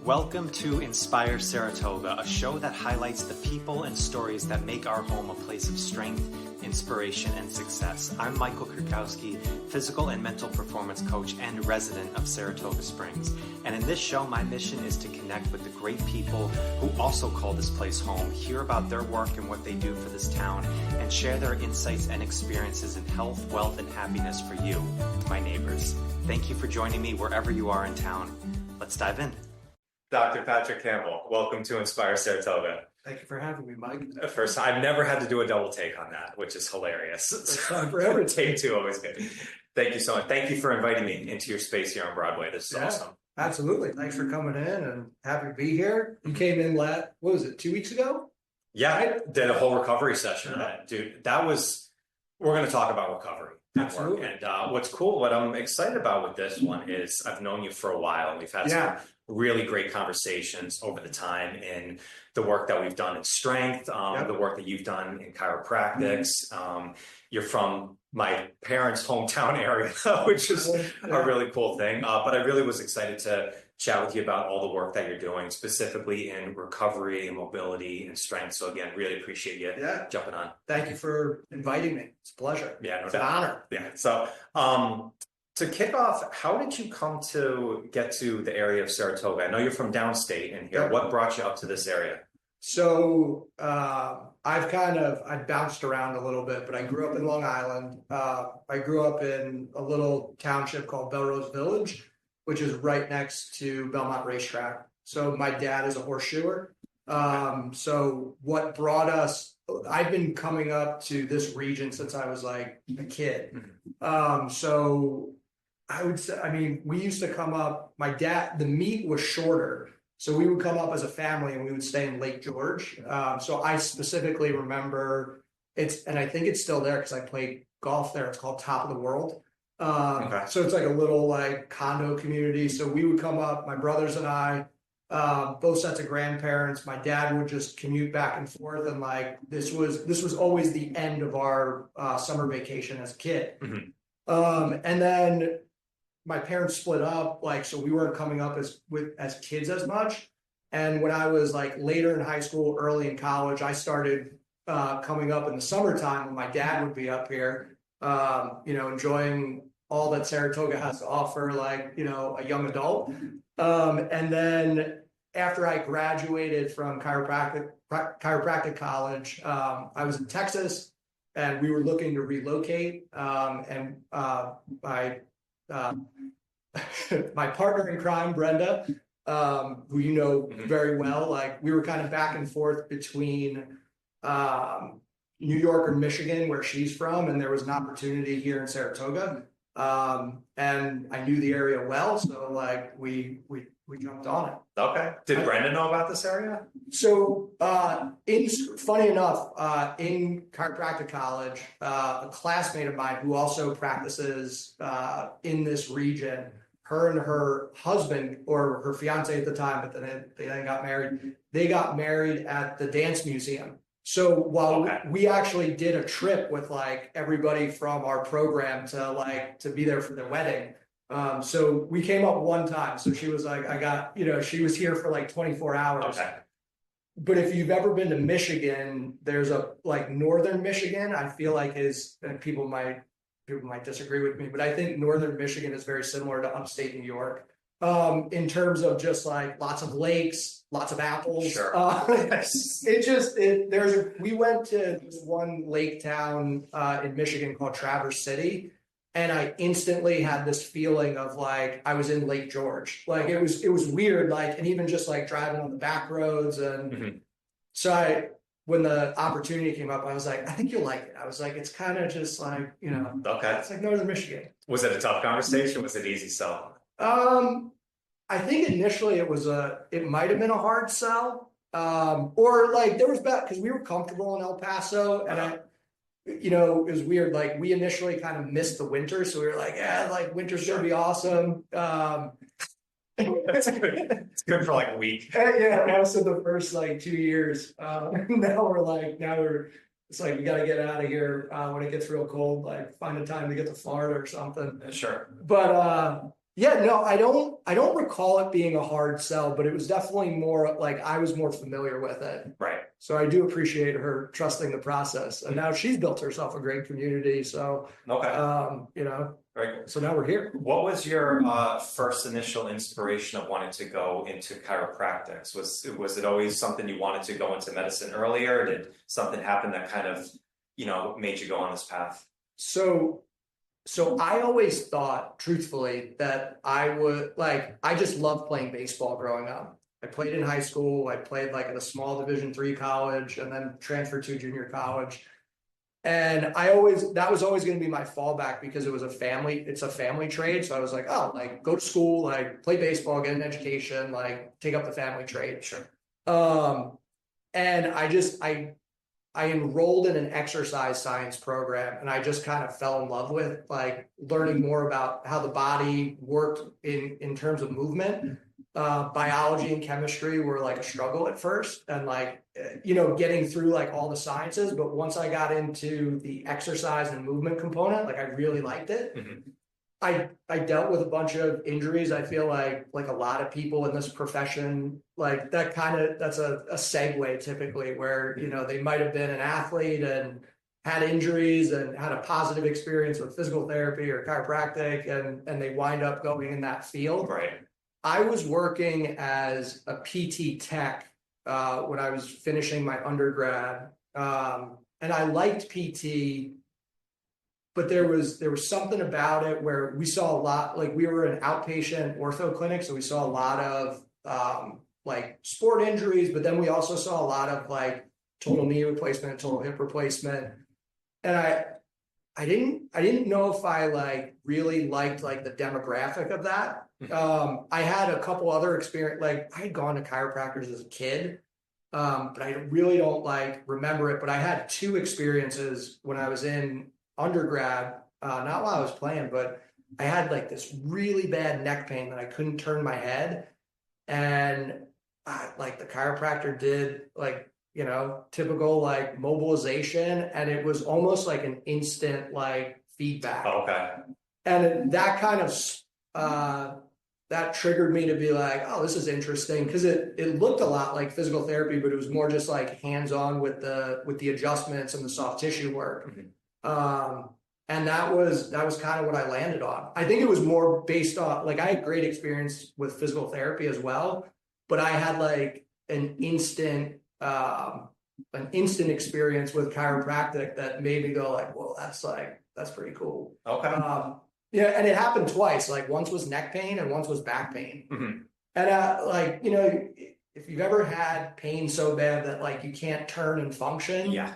Welcome to Inspire Saratoga, a show that highlights the people and stories that make our home a place of strength, inspiration, and success. I'm Michael Kurkowski, physical and mental performance coach and resident of Saratoga Springs. And in this show, my mission is to connect with the great people who also call this place home, hear about their work and what they do for this town, and share their insights and experiences in health, wealth, and happiness for you, my neighbors. Thank you for joining me wherever you are in town. Let's dive in. Dr. Patrick Campbell, welcome to Inspire Saratoga. Thank you for having me, Mike. First time, I've never had to do a double take on that, which is hilarious. Forever. Take two, always good. Thank you so much. Thank you for inviting me into your space here on Broadway. This is awesome. Absolutely. Thanks for coming in and happy to be here. You came in what was it, 2 weeks ago? Yeah, I did a whole recovery session. Dude, we're going to talk about recovery. Absolutely. And what's cool, what I'm excited about with this one is I've known you for a while and we've had some really great conversations over the time in the work that we've done in strength, the work that you've done in chiropractics. You're from my parents' hometown area, which is a really cool thing. But I really was excited to chat with you about all the work that you're doing, specifically in recovery and mobility and strength. So again, really appreciate you jumping on. Thank you for inviting me. It's a pleasure. Yeah, it's an honor. Yeah. So to kick off, how did you come to get to the area of Saratoga? I know you're from downstate in here. Yep. What brought you up to this area? So I bounced around a little bit, but I grew up in Long Island. I grew up in a little township called Belrose Village, which is right next to Belmont Racetrack. So my dad is a horseshoer. So what brought us, I've been coming up to this region since I was like a kid. So I would say, we used to come up, my dad, the meet was shorter. So we would come up as a family and we would stay in Lake George. So I specifically remember and I think it's still there because I played golf there. It's called Top of the World. So it's like a little like condo community. So we would come up, my brothers and I, both sets of grandparents. My dad would just commute back and forth, and like this was always the end of our summer vacation as a kid. And then my parents split up, so we weren't coming up as kids as much. And when I was like later in high school, early in college, I started coming up in the summertime when my dad would be up here, enjoying all that Saratoga has to offer, a young adult. And then after I graduated from chiropractic college, I was in Texas and we were looking to relocate. And my partner in crime, Brenda, who you know very well, we were kind of back and forth between New York or Michigan, where she's from, and there was an opportunity here in Saratoga. And I knew the area well, so we jumped on it. Okay. Did Brenda know about this area? So, funny enough, in chiropractic college, a classmate of mine who also practices in this region, her and her husband, or her fiance at the time, but then they got married. They got married at the dance museum. So while we actually did a trip with everybody from our program to be there for their wedding. So we came up one time. So she was she was here for 24 hours. Okay. But if you've ever been to Michigan, there's a northern Michigan, I feel like and people might disagree with me, but I think northern Michigan is very similar to upstate New York. In terms of just lots of lakes, lots of apples. Sure. We went to this one lake town in Michigan called Traverse City, and I instantly had this feeling of I was in Lake George. It was weird, and even just driving on the back roads. And so when the opportunity came up, I was like, I think you'll like it. I was like, it's kind of just okay. It's like northern Michigan. Was it a tough conversation? Was it easy sell? I think initially it might have been a hard sell. Or there was because we were comfortable in El Paso, and it was weird. We initially kind of missed the winter, so we were winter's gonna be awesome. It's good for a week. Also the first 2 years. Now it's we got to get out of here when it gets real cold. Find a time to get to Florida or something. Sure. But Yeah, no, I don't recall it being a hard sell, but it was definitely more like I was more familiar with it. Right. So I do appreciate her trusting the process. And now she's built herself a great community. So, Okay. you know, Very cool. so now we're here. What was your first initial inspiration of wanting to go into chiropractics? Was it always something you wanted to go into medicine earlier? Did something happen that kind of, made you go on this path? So I always thought, truthfully, that I would I just loved playing baseball growing up. I played in high school. I played like at a small Division III college and then transferred to junior college. And that was always going to be my fallback because it's a family trade. So I was like, oh, like go to school, like play baseball, get an education, like take up the family trade. Sure. And I enrolled in an exercise science program and I just kind of fell in love with like learning more about how the body worked in terms of movement. Biology and chemistry were like a struggle at first and getting through like all the sciences. But once I got into the exercise and movement component, like I really liked it. Mm-hmm. I dealt with a bunch of injuries. I feel like a lot of people in this profession, like that's a segue typically where, they might have been an athlete and had injuries and had a positive experience with physical therapy or chiropractic and they wind up going in that field. Right. I was working as a PT tech when I was finishing my undergrad. And I liked PT, but there was something about it where we saw a lot, like we were an outpatient ortho clinic, so we saw a lot of sport injuries, but then we also saw a lot of like total knee replacement, total hip replacement. And I didn't know if I really liked the demographic of that. I had a couple other experience, I had gone to chiropractors as a kid, but I really don't remember it. But I had two experiences when I was in undergrad, not while I was playing, but I had this really bad neck pain that I couldn't turn my head. And the chiropractor did typical mobilization, and it was almost like an instant feedback. Okay. And that kind of that triggered me to be like, oh, this is interesting, because it looked a lot like physical therapy, but it was more just hands-on with the adjustments and the soft tissue work. Mm-hmm. And that was kind of what I landed on. I think it was more based on I had great experience with physical therapy as well, but I had an instant experience with chiropractic that made me go well, that's pretty cool. Okay. Yeah, and it happened twice. Once was neck pain and once was back pain. Mm-hmm. And if you've ever had pain so bad that you can't turn and function, yeah,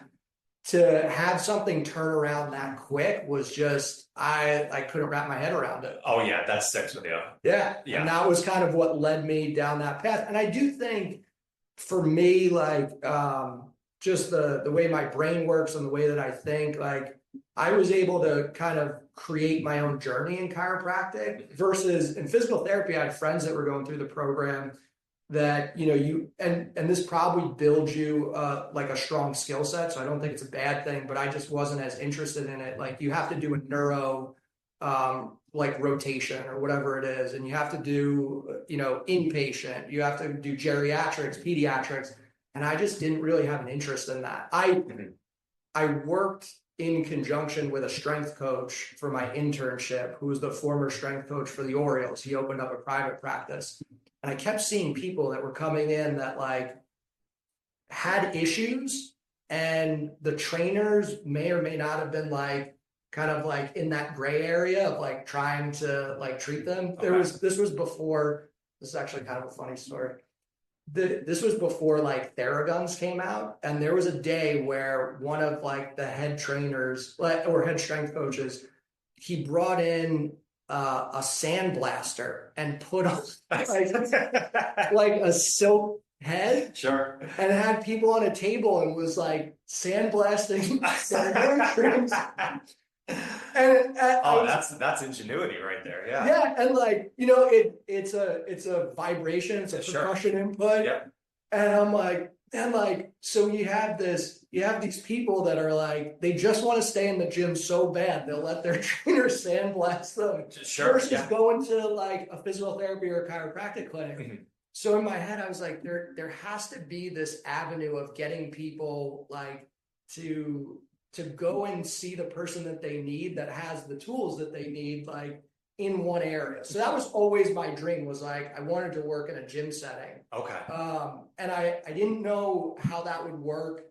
to have something turn around that quick was just I couldn't wrap my head around it. Oh yeah, that sticks with you. Yeah. And that was kind of what led me down that path. And I do think for me, just the way my brain works and the way that I think, I was able to kind of create my own journey in chiropractic versus in physical therapy. I had friends that were going through the program that, and this probably builds you a strong skill set. So I don't think it's a bad thing, but I just wasn't as interested in it. You have to do a neuro, rotation or whatever it is. And you have to do, inpatient, you have to do geriatrics, pediatrics. And I just didn't really have an interest in that. I worked in conjunction with a strength coach for my internship, who was the former strength coach for the Orioles. He opened up a private practice. And I kept seeing people that were coming in that had issues, and the trainers may or may not have been in that gray area of trying to treat them. Okay. This is actually kind of a funny story. This was before Theraguns came out, and there was a day where one of the head trainers or head strength coaches, he brought in a sandblaster and put on a silk head, sure, and had people on a table and was sandblasting. And that's ingenuity right there. Yeah. Yeah, and it's a vibration, it's a percussion input. Yep. And I'm like, and like, so you have these people that are like, they just want to stay in the gym so bad, they'll let their trainer sandblast them Sure. versus Yeah. going to like a physical therapy or a chiropractic clinic. Mhm. So in my head, I was like, there has to be this avenue of getting people like to go and see the person that they need that has the tools that they need, like in one area. So that was always my dream, was like, I wanted to work in a gym setting. Okay. And I didn't know how that would work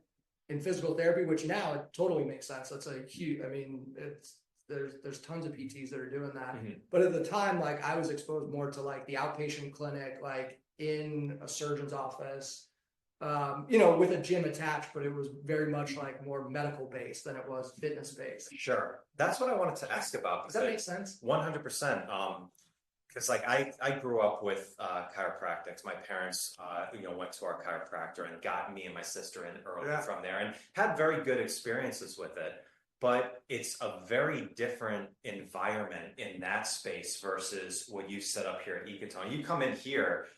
in physical therapy, which now it totally makes sense. That's a huge, I mean, there's tons of PTs that are doing that. Mm-hmm. But at the time, like I was exposed more to like the outpatient clinic, like in a surgeon's office, with a gym attached, but it was very much like more medical based than it was fitness based. Sure. That's what I wanted to ask about. Does that make sense? 100%. Because like I grew up with chiropractics. My parents, went to our chiropractor and got me and my sister in early from there, and had very good experiences with it. But it's a very different environment in that space versus what you set up here at Ecotone. You come in here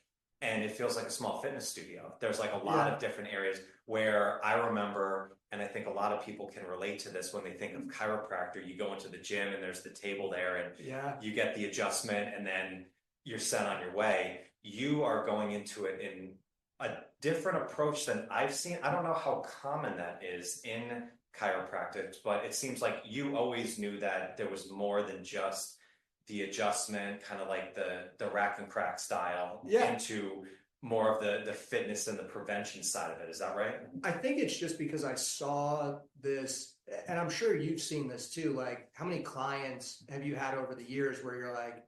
and it feels like a small fitness studio. There's like a lot of different areas where I remember, and I think a lot of people can relate to this when they think of chiropractor. You go into the gym and there's the table there, and you get the adjustment, and then you're sent on your way. You are going into it in a different approach than I've seen. I don't know how common that is in chiropractic, but it seems like you always knew that there was more than just the adjustment, kind of like the rack and crack style, into more of the fitness and the prevention side of it. Is that right? I think it's just because I saw this, and I'm sure you've seen this too. Like, how many clients have you had over the years where you're like,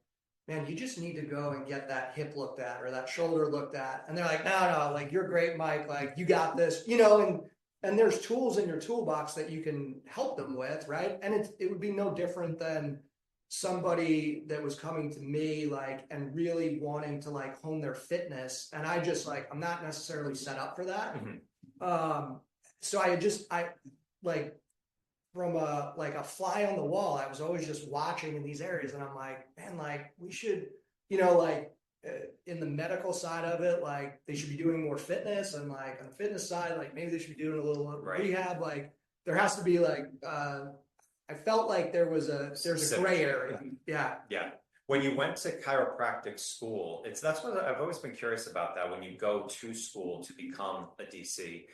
man, you just need to go and get that hip looked at or that shoulder looked at, and they're like, no, like you're great, Mike, like you got this, and there's tools in your toolbox that you can help them with, right? And it would be no different than somebody that was coming to me like and really wanting to like hone their fitness, and I just like, I'm not necessarily set up for that. So I like, from a fly on the wall, I was always just watching in these areas, and I'm like, man, like we should, in the medical side of it, like they should be doing more fitness, and like on the fitness side, like maybe they should be doing a little rehab. Like there has to be like I felt like there's a gray area. Yeah. When you went to chiropractic school, that's what I've always been curious about, that when you go to school to become a DC,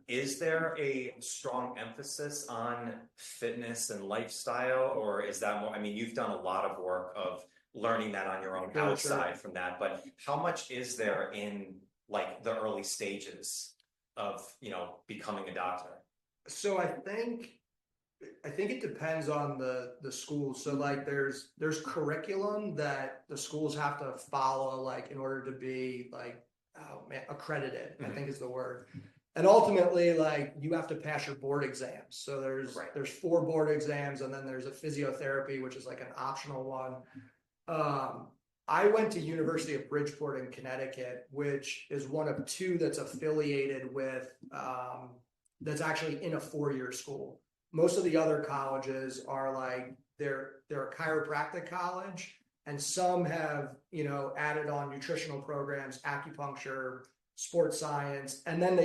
is there a strong emphasis on fitness and lifestyle, or is that more, I mean, you've done a lot of work of learning that on your own outside from that, but how much is there in like the early stages of, becoming a doctor? So I think it depends on the school. So like there's curriculum that the schools have to follow, like in order to be like, accredited, I think is the word. And ultimately, like you have to pass your board exams. So there's 4 board exams, and then there's a physiotherapy, which is like an optional one. I went to University of Bridgeport in Connecticut, which is one of 2 that's affiliated with, that's actually in a 4-year school. Most of the other colleges are like, they're a chiropractic college, and some have, added on nutritional programs, acupuncture, sports science, and then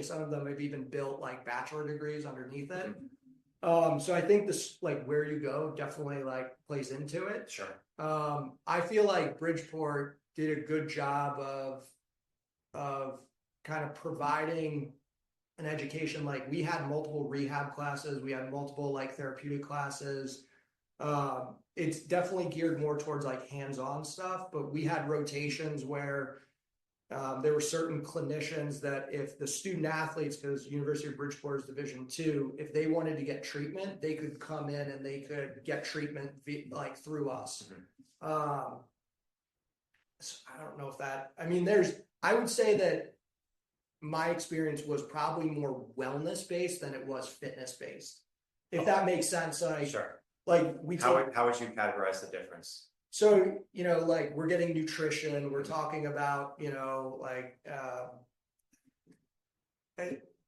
some of them have even built like bachelor degrees underneath it. So I think this, like where you go definitely like plays into it. Sure. I feel like Bridgeport did a good job of kind of providing an education. Like we had multiple rehab classes, we had multiple like therapeutic classes. It's definitely geared more towards like hands-on stuff, but we had rotations where there were certain clinicians that if the student athletes, because University of Bridgeport is Division II, if they wanted to get treatment, they could come in and they could get treatment like through us. So I don't know if that, I mean, I would say that my experience was probably more wellness based than it was fitness based, if that makes sense. Like, sure. Like how would you categorize the difference? So, like we're getting nutrition, we're talking about,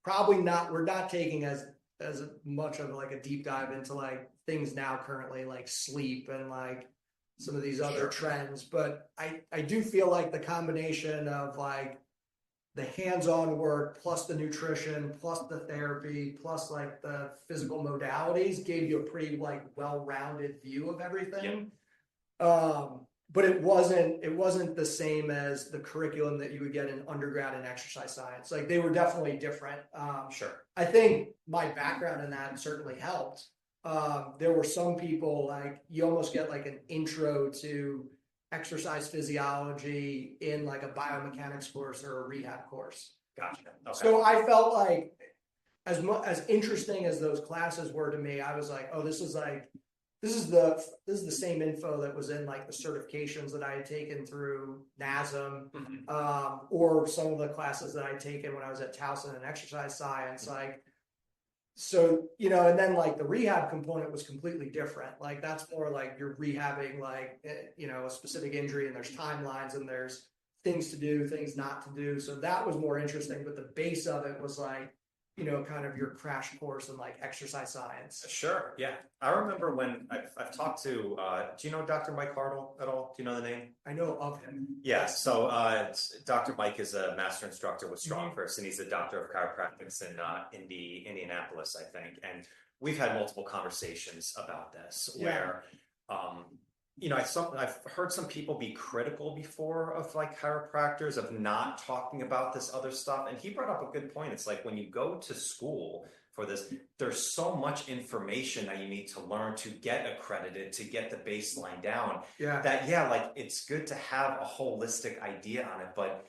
probably not, we're not taking as much of like a deep dive into like things now currently, like sleep and like some of these other trends. But I do feel like the combination of like the hands-on work plus the nutrition plus the therapy plus like the physical modalities gave you a pretty like well-rounded view of everything. But it wasn't the same as the curriculum that you would get in undergrad in exercise science. Like they were definitely different. Sure. I think my background in that certainly helped. There were some people like you almost get like an intro to exercise physiology in like a biomechanics course or a rehab course. Gotcha. Okay. So I felt like as interesting as those classes were to me, I was like, oh, this is the same info that was in like the certifications that I had taken through NASM, or some of the classes that I'd taken when I was at Towson in exercise science. Like, so, you know, and then like the rehab component was completely different. Like that's more like you're rehabbing like, you know, a specific injury and there's timelines and there's things to do, things not to do. So that was more interesting, but the base of it was like, you know, kind of your crash course in like exercise science. Sure. Yeah. I remember when I've talked to, do you know Dr. Mike Hartle at all? Do you know the name? I know of him. Yeah. So Dr. Mike is a master instructor with StrongFirst, and he's a doctor of chiropractic in Indianapolis, I think. And we've had multiple conversations about this where, you know, I've heard some people be critical before of like chiropractors of not talking about this other stuff. And he brought up a good point. It's like when you go to school for this, there's so much information that you need to learn to get accredited, to get the baseline down. Like it's good to have a holistic idea on it, but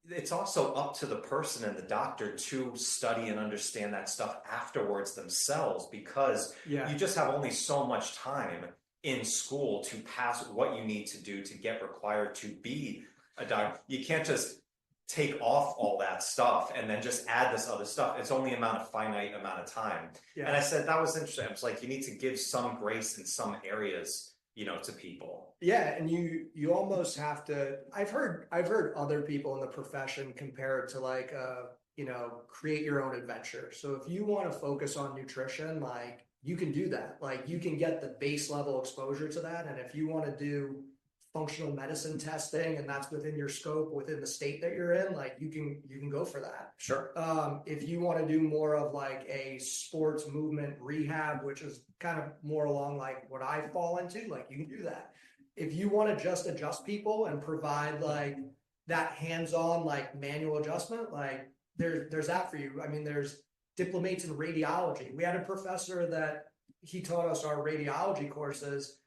it's also up to the person and the doctor to study and understand that stuff afterwards themselves, because you just have only so much time in school to pass what you need to do to get required to be a doctor. You can't just take off all that stuff and then just add this other stuff. It's only a finite amount of time. And I said, that was interesting. I was like, you need to give some grace in some areas, you know, to people. Yeah. And you almost have to, I've heard other people in the profession compare it to like, you know, create your own adventure. So if you want to focus on nutrition, like, you can do that. Like you can get the base level exposure to that. And if you want to do functional medicine testing and that's within your scope, within the state that you're in, like you can go for that. Sure. If you want to do more of like a sports movement rehab, which is kind of more along like what I fall into, like you can do that. If you want to just adjust people and provide like that hands-on like manual adjustment, like there's that for you. I mean, there's diplomates in radiology. We had a professor that he taught us our radiology courses.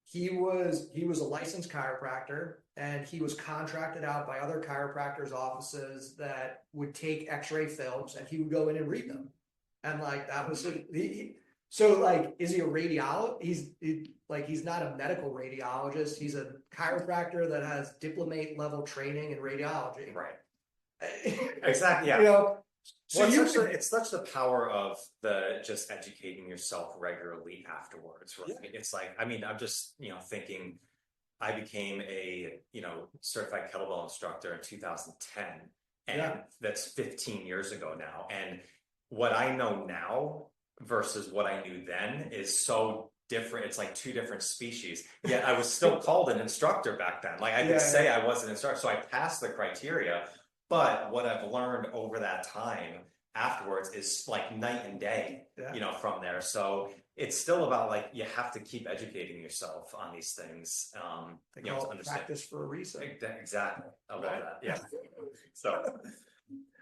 He was a licensed chiropractor and he was contracted out by other chiropractors' offices that would take x-ray films and he would go in and read them. And like that was so like, is he a radiologist? He's not a medical radiologist. He's a chiropractor that has diplomate level training in radiology. Right. Exactly. Yeah. You know, so it's such the power of just educating yourself regularly afterwards, right? Yeah. It's like, I mean, I'm just, you know, thinking I became a, you know, certified kettlebell instructor in 2010, and that's 15 years ago now. And what I know now versus what I knew then is so different. It's like two different species. Yet I was still called an instructor back then. Like I could say I was an instructor, so I passed the criteria. But what I've learned over that time afterwards is like night and day, you know, from there. So it's still about like, you have to keep educating yourself on these things. You know, to understand. Practice for a reason. Exactly. I love that. Yeah. So,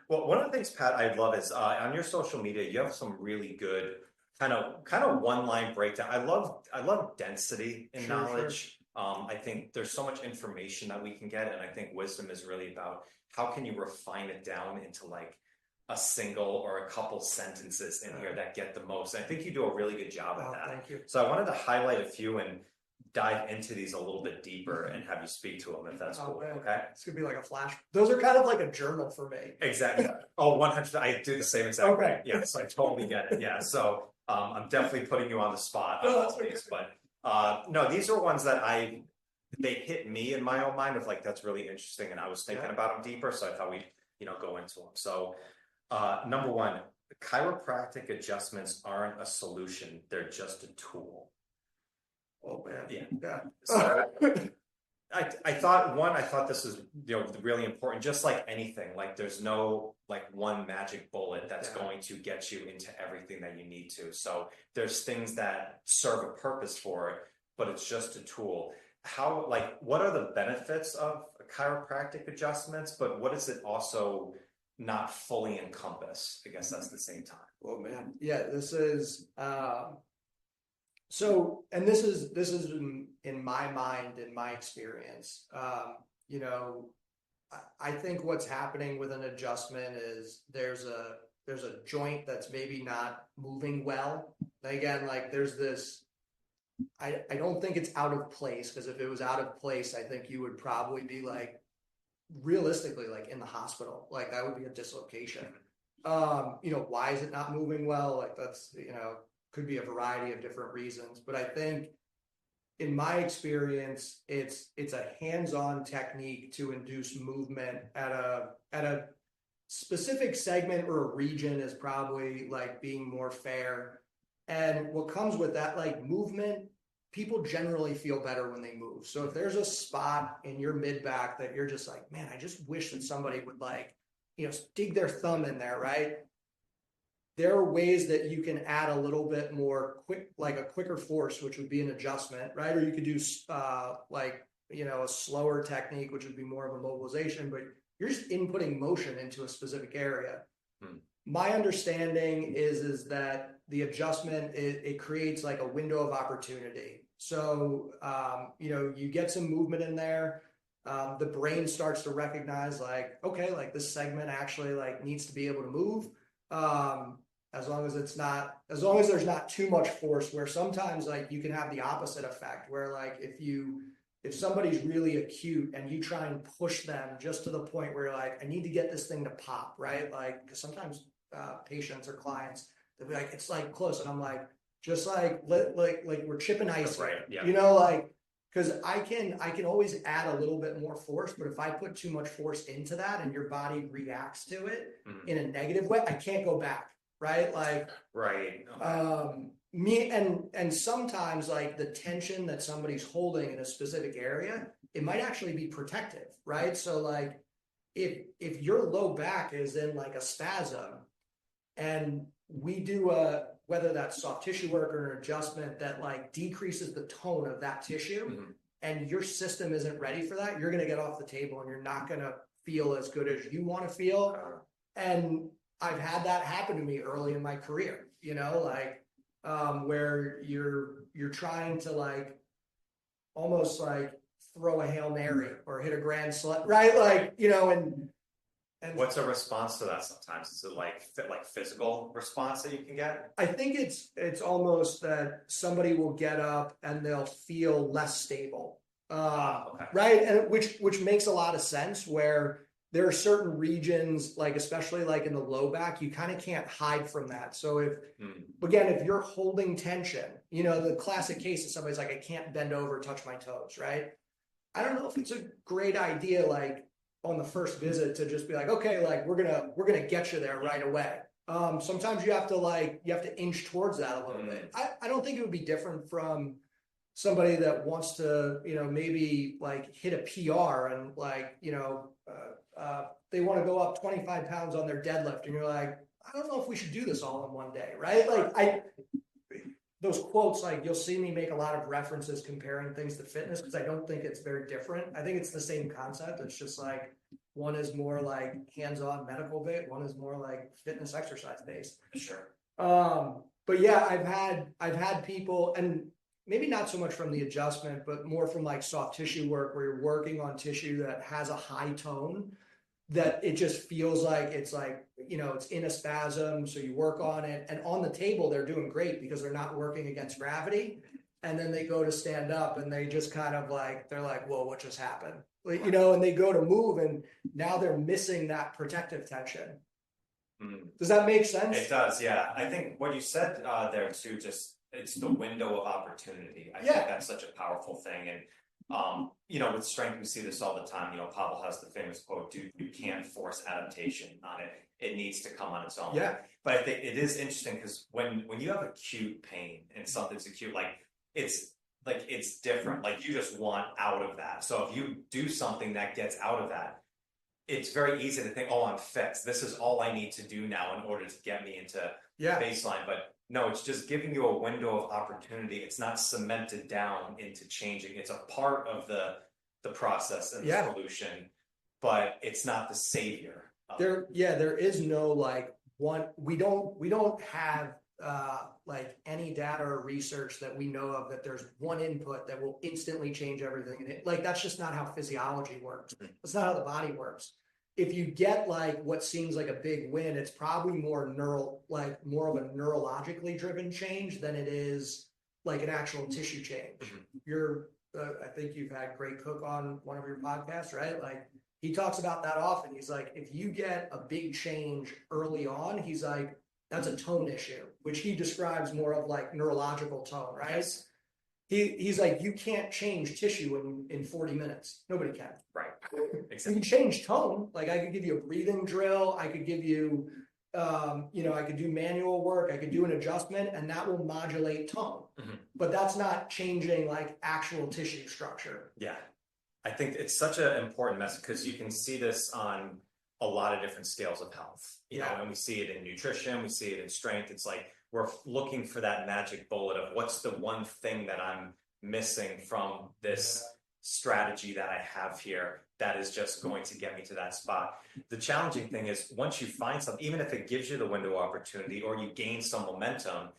well, one of the things, Pat, I love is on your social media, you have some really good kind of one-line breakdown. I love density in knowledge. I think there's so much information that we can get, and I think wisdom is really about how can you refine it down into like a single or a couple sentences in here that get the most. And I think you do a really good job of that. Thank you. So I wanted to highlight a few and dive into these a little bit deeper and have you speak to them if that's cool. Man. Okay. It's gonna be like a flash. Those are kind of like a journal for me. Exactly. Oh, 100. I do the same exact thing. Yeah. So I totally get it. Yeah. So I'm definitely putting you on the spot on all these, but no, these are ones that they hit me in my own mind of like, that's really interesting. And I was thinking about them deeper. So I thought we'd, you know, go into them. So number one, chiropractic adjustments aren't a solution. They're just a tool. Oh man. Yeah. So I thought this was, really important, just like anything, like there's no like one magic bullet that's going to get you into everything that you need to. So there's things that serve a purpose for it, but it's just a tool. What are the benefits of chiropractic adjustments, but what does it also not fully encompass? I guess that's the same time. Oh man. Yeah, this is so, and this is in my mind, in my experience, you know, I think what's happening with an adjustment is there's a joint that's maybe not moving well. Again, like there's this, I don't think it's out of place, because if it was out of place, I think you would probably be like realistically like in the hospital. Like that would be a dislocation. You know, why is it not moving well? Like that's, you know, could be a variety of different reasons, but I think in my experience, it's a hands-on technique to induce movement at a specific segment or a region is probably like being more fair. And what comes with that, like movement, people generally feel better when they move. So if there's a spot in your mid back that you're just like, man, I just wish that somebody would like, you know, dig their thumb in there, right? There are ways that you can add a little bit more like a quicker force, which would be an adjustment, right? Or you could do like, you know, a slower technique, which would be more of a mobilization, but you're just inputting motion into a specific area. My understanding is that the adjustment, it creates like a window of opportunity. So, you know, you get some movement in there. The brain starts to recognize like, okay, like this segment actually like needs to be able to move. As long as there's not too much force, where sometimes like you can have the opposite effect where like if somebody's really acute and you try and push them just to the point where you're like, I need to get this thing to pop, right? Like, because sometimes patients or clients, they'll be like, it's like close. And I'm like, just like we're chipping ice, right? Yeah. You know, like, because I can always add a little bit more force, but if I put too much force into that and your body reacts to it in a negative way, I can't go back, right? Like, right. And sometimes like the tension that somebody's holding in a specific area, it might actually be protective, right? So like if your low back is in like a spasm and we do whether that's soft tissue work or an adjustment that like decreases the tone of that tissue, and your system isn't ready for that, you're going to get off the table and you're not going to feel as good as you want to feel. And I've had that happen to me early in my career, you know, like where you're trying to like almost like throw a Hail Mary or hit a grand slam, right? Like, you know, and what's a response to that sometimes? Is it like physical response that you can get? I think it's almost that somebody will get up and they'll feel less stable. Okay. Right. And which makes a lot of sense, where there are certain regions, like especially like in the low back, you kind of can't hide from that. So if you're holding tension, you know, the classic case is somebody's like, I can't bend over, touch my toes, right? I don't know if it's a great idea, like on the first visit, to just be like, okay, like we're gonna get you there right away. Sometimes you have to inch towards that a little bit. I don't think it would be different from somebody that wants to, you know, maybe like hit a PR and like, you know, they want to go up 25 pounds on their deadlift, and you're like, I don't know if we should do this all in one day, right? Like those quotes, like you'll see me make a lot of references comparing things to fitness, because I don't think it's very different. I think it's the same concept. It's just like one is more like hands-on medical bit, one is more like fitness exercise based. Sure. But yeah, I've had people, and maybe not so much from the adjustment, but more from like soft tissue work, where you're working on tissue that has a high tone, that it just feels like it's like, you know, it's in a spasm. So you work on it, and on the table, they're doing great because they're not working against gravity. And then they go to stand up and they just kind of like, they're like, whoa, what just happened? You know, and they go to move and now they're missing that protective tension. Does that make sense? It does, yeah. I think what you said there too, just it's the window of opportunity. I think that's such a powerful thing. And you know, with strength, we see this all the time. You know, Pavel has the famous quote, dude, you can't force adaptation on it. It needs to come on its own. Yeah. But I think it is interesting because when you have acute pain and something's acute, like it's like it's different. Like you just want out of that. So if you do something that gets out of that, it's very easy to think, oh, I'm fixed. This is all I need to do now in order to get me into baseline. But no, it's just giving you a window of opportunity. It's not cemented down into changing. It's a part of the process and the solution, but it's not the savior. There is no like one. We don't have like any data or research that we know of that there's one input that will instantly change everything. And like that's just not how physiology works. That's not how the body works. If you get like what seems like a big win, it's probably more of a neurologically driven change than it is like an actual tissue change. I think you've had Great Cook on one of your podcasts, right? Like he talks about that often. He's like, if you get a big change early on, he's like, that's a tone issue, which he describes more of like neurological tone, right? Yes. He's like, you can't change tissue in 40 minutes. Nobody can. Right. Exactly. You can change tone. Like I could give you a breathing drill. I could give you, I could do manual work. I could do an adjustment and that will modulate tone. But that's not changing like actual tissue structure. Yeah. I think it's such an important message because you can see this on a lot of different scales of health, you know, and we see it in nutrition, we see it in strength. It's like, we're looking for that magic bullet of what's the one thing that I'm missing from this strategy that I have here that is just going to get me to that spot. The challenging thing is once you find something, even if it gives you the window of opportunity or you gain some momentum,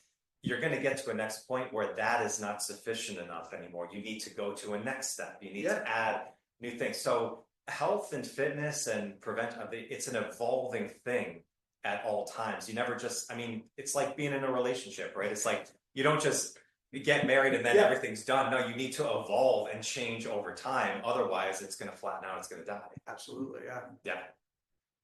you're going to get to a next point where that is not sufficient enough anymore. You need to go to a next step. You need to add new things. So health and fitness and it's an evolving thing at all times. You never just, it's like being in a relationship, right? It's like, you don't just get married and then everything's done. No, you need to evolve and change over time. Otherwise it's going to flatten out. It's going to die. Absolutely. Yeah.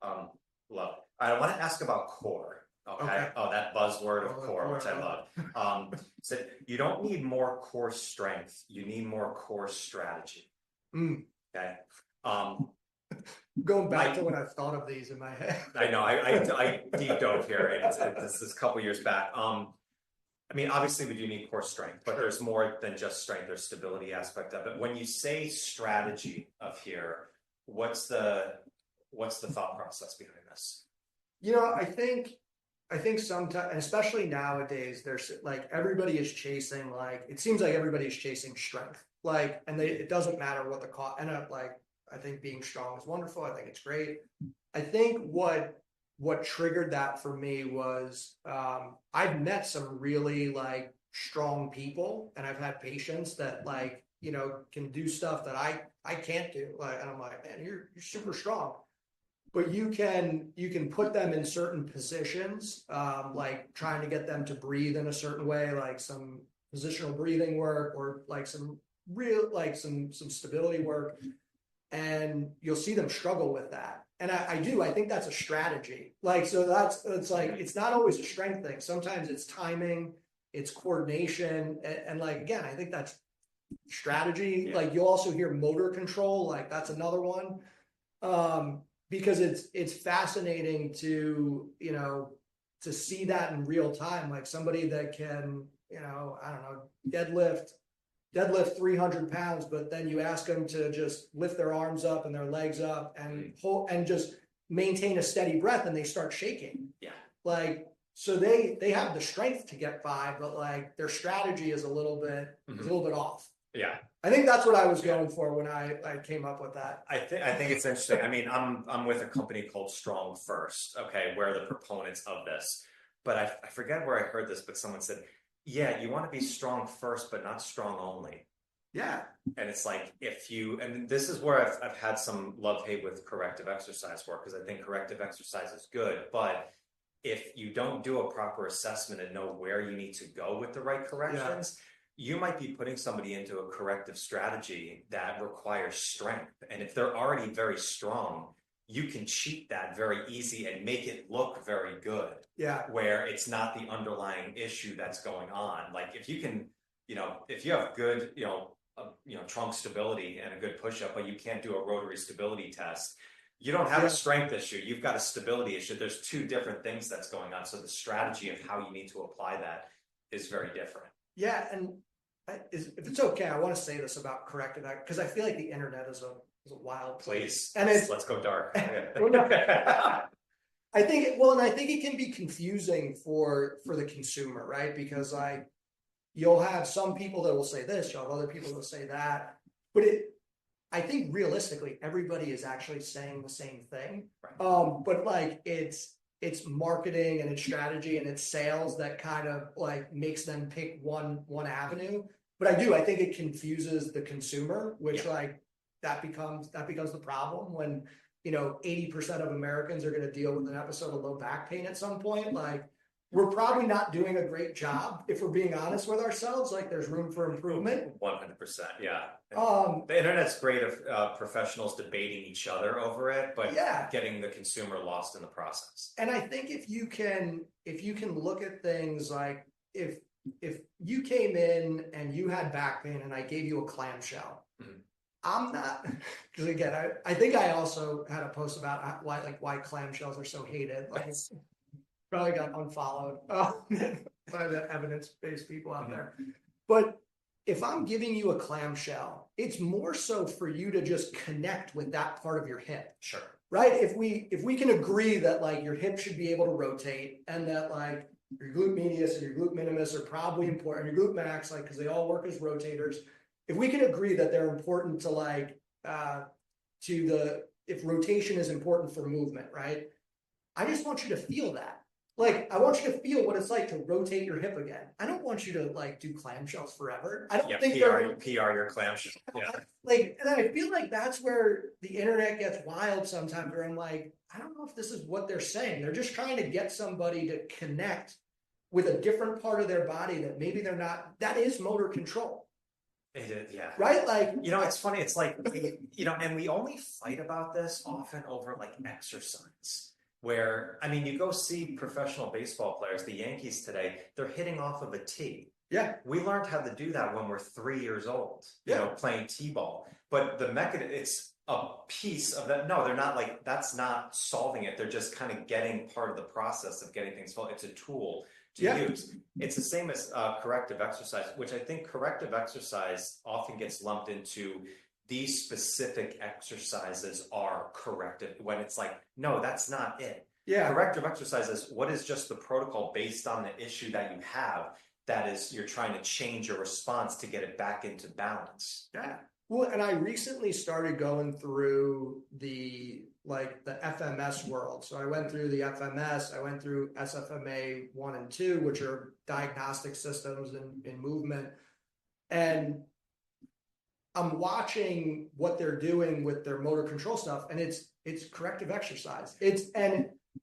Love. All right, I want to ask about core. Okay. Oh, that buzzword of core, which I love. So you don't need more core strength. You need more core strategy. Okay. Going back to when I thought of these in my head. I know. I deep dove here. This is a couple years back. Obviously we do need core strength, but there's more than just strength. There's stability aspect of it. When you say strategy of here, what's the thought process behind this? I think sometimes, and especially nowadays, there's like everybody is chasing it seems like everybody is chasing strength. It doesn't matter what the cost. And I think being strong is wonderful. I think it's great. I think what triggered that for me was I've met some really strong people, and I've had patients that can do stuff that I can't do. And I'm like, man, you're super strong. But you can put them in certain positions, like trying to get them to breathe in a certain way, like some positional breathing work or some real some stability work, and you'll see them struggle with that. And I think that's a strategy. It's not always a strength thing. Sometimes it's timing, it's coordination, and again, I think that's strategy. Yeah. You'll also hear motor control, that's another one. Because it's fascinating to see that in real time, somebody that can, deadlift 300 pounds, but then you ask them to just lift their arms up and their legs up and hold and just maintain a steady breath, and they start shaking. Yeah. So they have the strength to get by, but their strategy is a little bit off. Yeah. I think that's what I was going for when I came up with that. I think it's interesting. I'm with a company called Strong First, okay, we're the proponents of this. But I forget where I heard this, but someone said, yeah, you want to be strong first, but not strong only. Yeah. And it's and this is where I've had some love-hate with corrective exercise work, because I think corrective exercise is good, but if you don't do a proper assessment and know where you need to go with the right corrections, you might be putting somebody into a corrective strategy that requires strength. And if they're already very strong, you can cheat that very easy and make it look very good. Yeah. Where it's not the underlying issue that's going on. If you can, if you have good, trunk stability and a good push-up, but you can't do a rotary stability test, you don't have a strength issue. You've got a stability issue. There's two different things that's going on. So the strategy of how you need to apply that is very different. Yeah. And if it's okay, I want to say this about Corrective because I feel like the internet is a wild place. Please, And let's go dark. Well, no, I think and I think it can be confusing for the consumer, right? Because like you'll have some people that will say this, you'll have other people that will say that, but I think realistically everybody is actually saying the same thing. Right. But like it's marketing and it's strategy and it's sales that kind of like makes them pick one avenue. But I think it confuses the consumer, which like that becomes the problem when 80% of Americans are going to deal with an episode of low back pain at some point. Like we're probably not doing a great job if we're being honest with ourselves. Like there's room for improvement. 100%. Yeah. The internet's great of professionals debating each other over it, but getting the consumer lost in the process. And I think if you can look at things like if you came in and you had back pain and I gave you a clamshell, I'm not, because again, I think I also had a post about why clamshells are so hated. Like probably got unfollowed by the evidence-based people out there. But if I'm giving you a clamshell, it's more so for you to just connect with that part of your hip. Sure. Right? If we can agree that like your hip should be able to rotate and that like your glute medius and your glute minimus are probably important, your glute max, like because they all work as rotators. If we can agree that they're important to like if rotation is important for movement, right? I just want you to feel that. Like, I want you to feel what it's like to rotate your hip again. I don't want you to like do clamshells forever. I don't think PR your clamshell. Yeah. Like, and I feel like that's where the internet gets wild sometimes where I'm like, I don't know if this is what they're saying. They're just trying to get somebody to connect with a different part of their body that maybe they're not, that is motor control. It is, yeah. Right? Like, it's funny. It's like, and we only fight about this often over like exercise. Where, I mean, you go see professional baseball players, the Yankees today, they're hitting off of a tee. Yeah. We learned how to do that when we're 3 years old, playing t-ball. But the mechanism, it's a piece of that. No, they're not like, that's not solving it. They're just kind of getting part of the process of getting things solved. It's a tool to use. It's the same as corrective exercise, which I think corrective exercise often gets lumped into these specific exercises are corrective when it's like, no, that's not it. Yeah. Corrective exercises, what is just the protocol based on the issue that you have that is you're trying to change your response to get it back into balance. Yeah. Well, and I recently started going through the FMS world. So I went through the FMS, I went through SFMA 1 and 2, which are diagnostic systems in movement. And I'm watching what they're doing with their motor control stuff, and it's corrective exercise.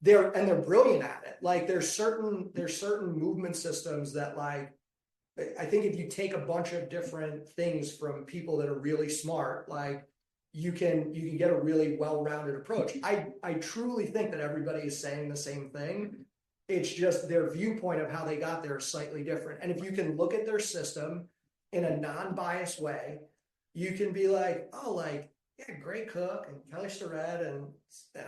They're brilliant at it. Like there's certain movement systems that like I think if you take a bunch of different things from people that are really smart, like you can get a really well-rounded approach. I truly think that everybody is saying the same thing. It's just their viewpoint of how they got there is slightly different. And if you can look at their system in a non-biased way, you can be like, oh, like, yeah, Gray Cook and Kelly Starrett and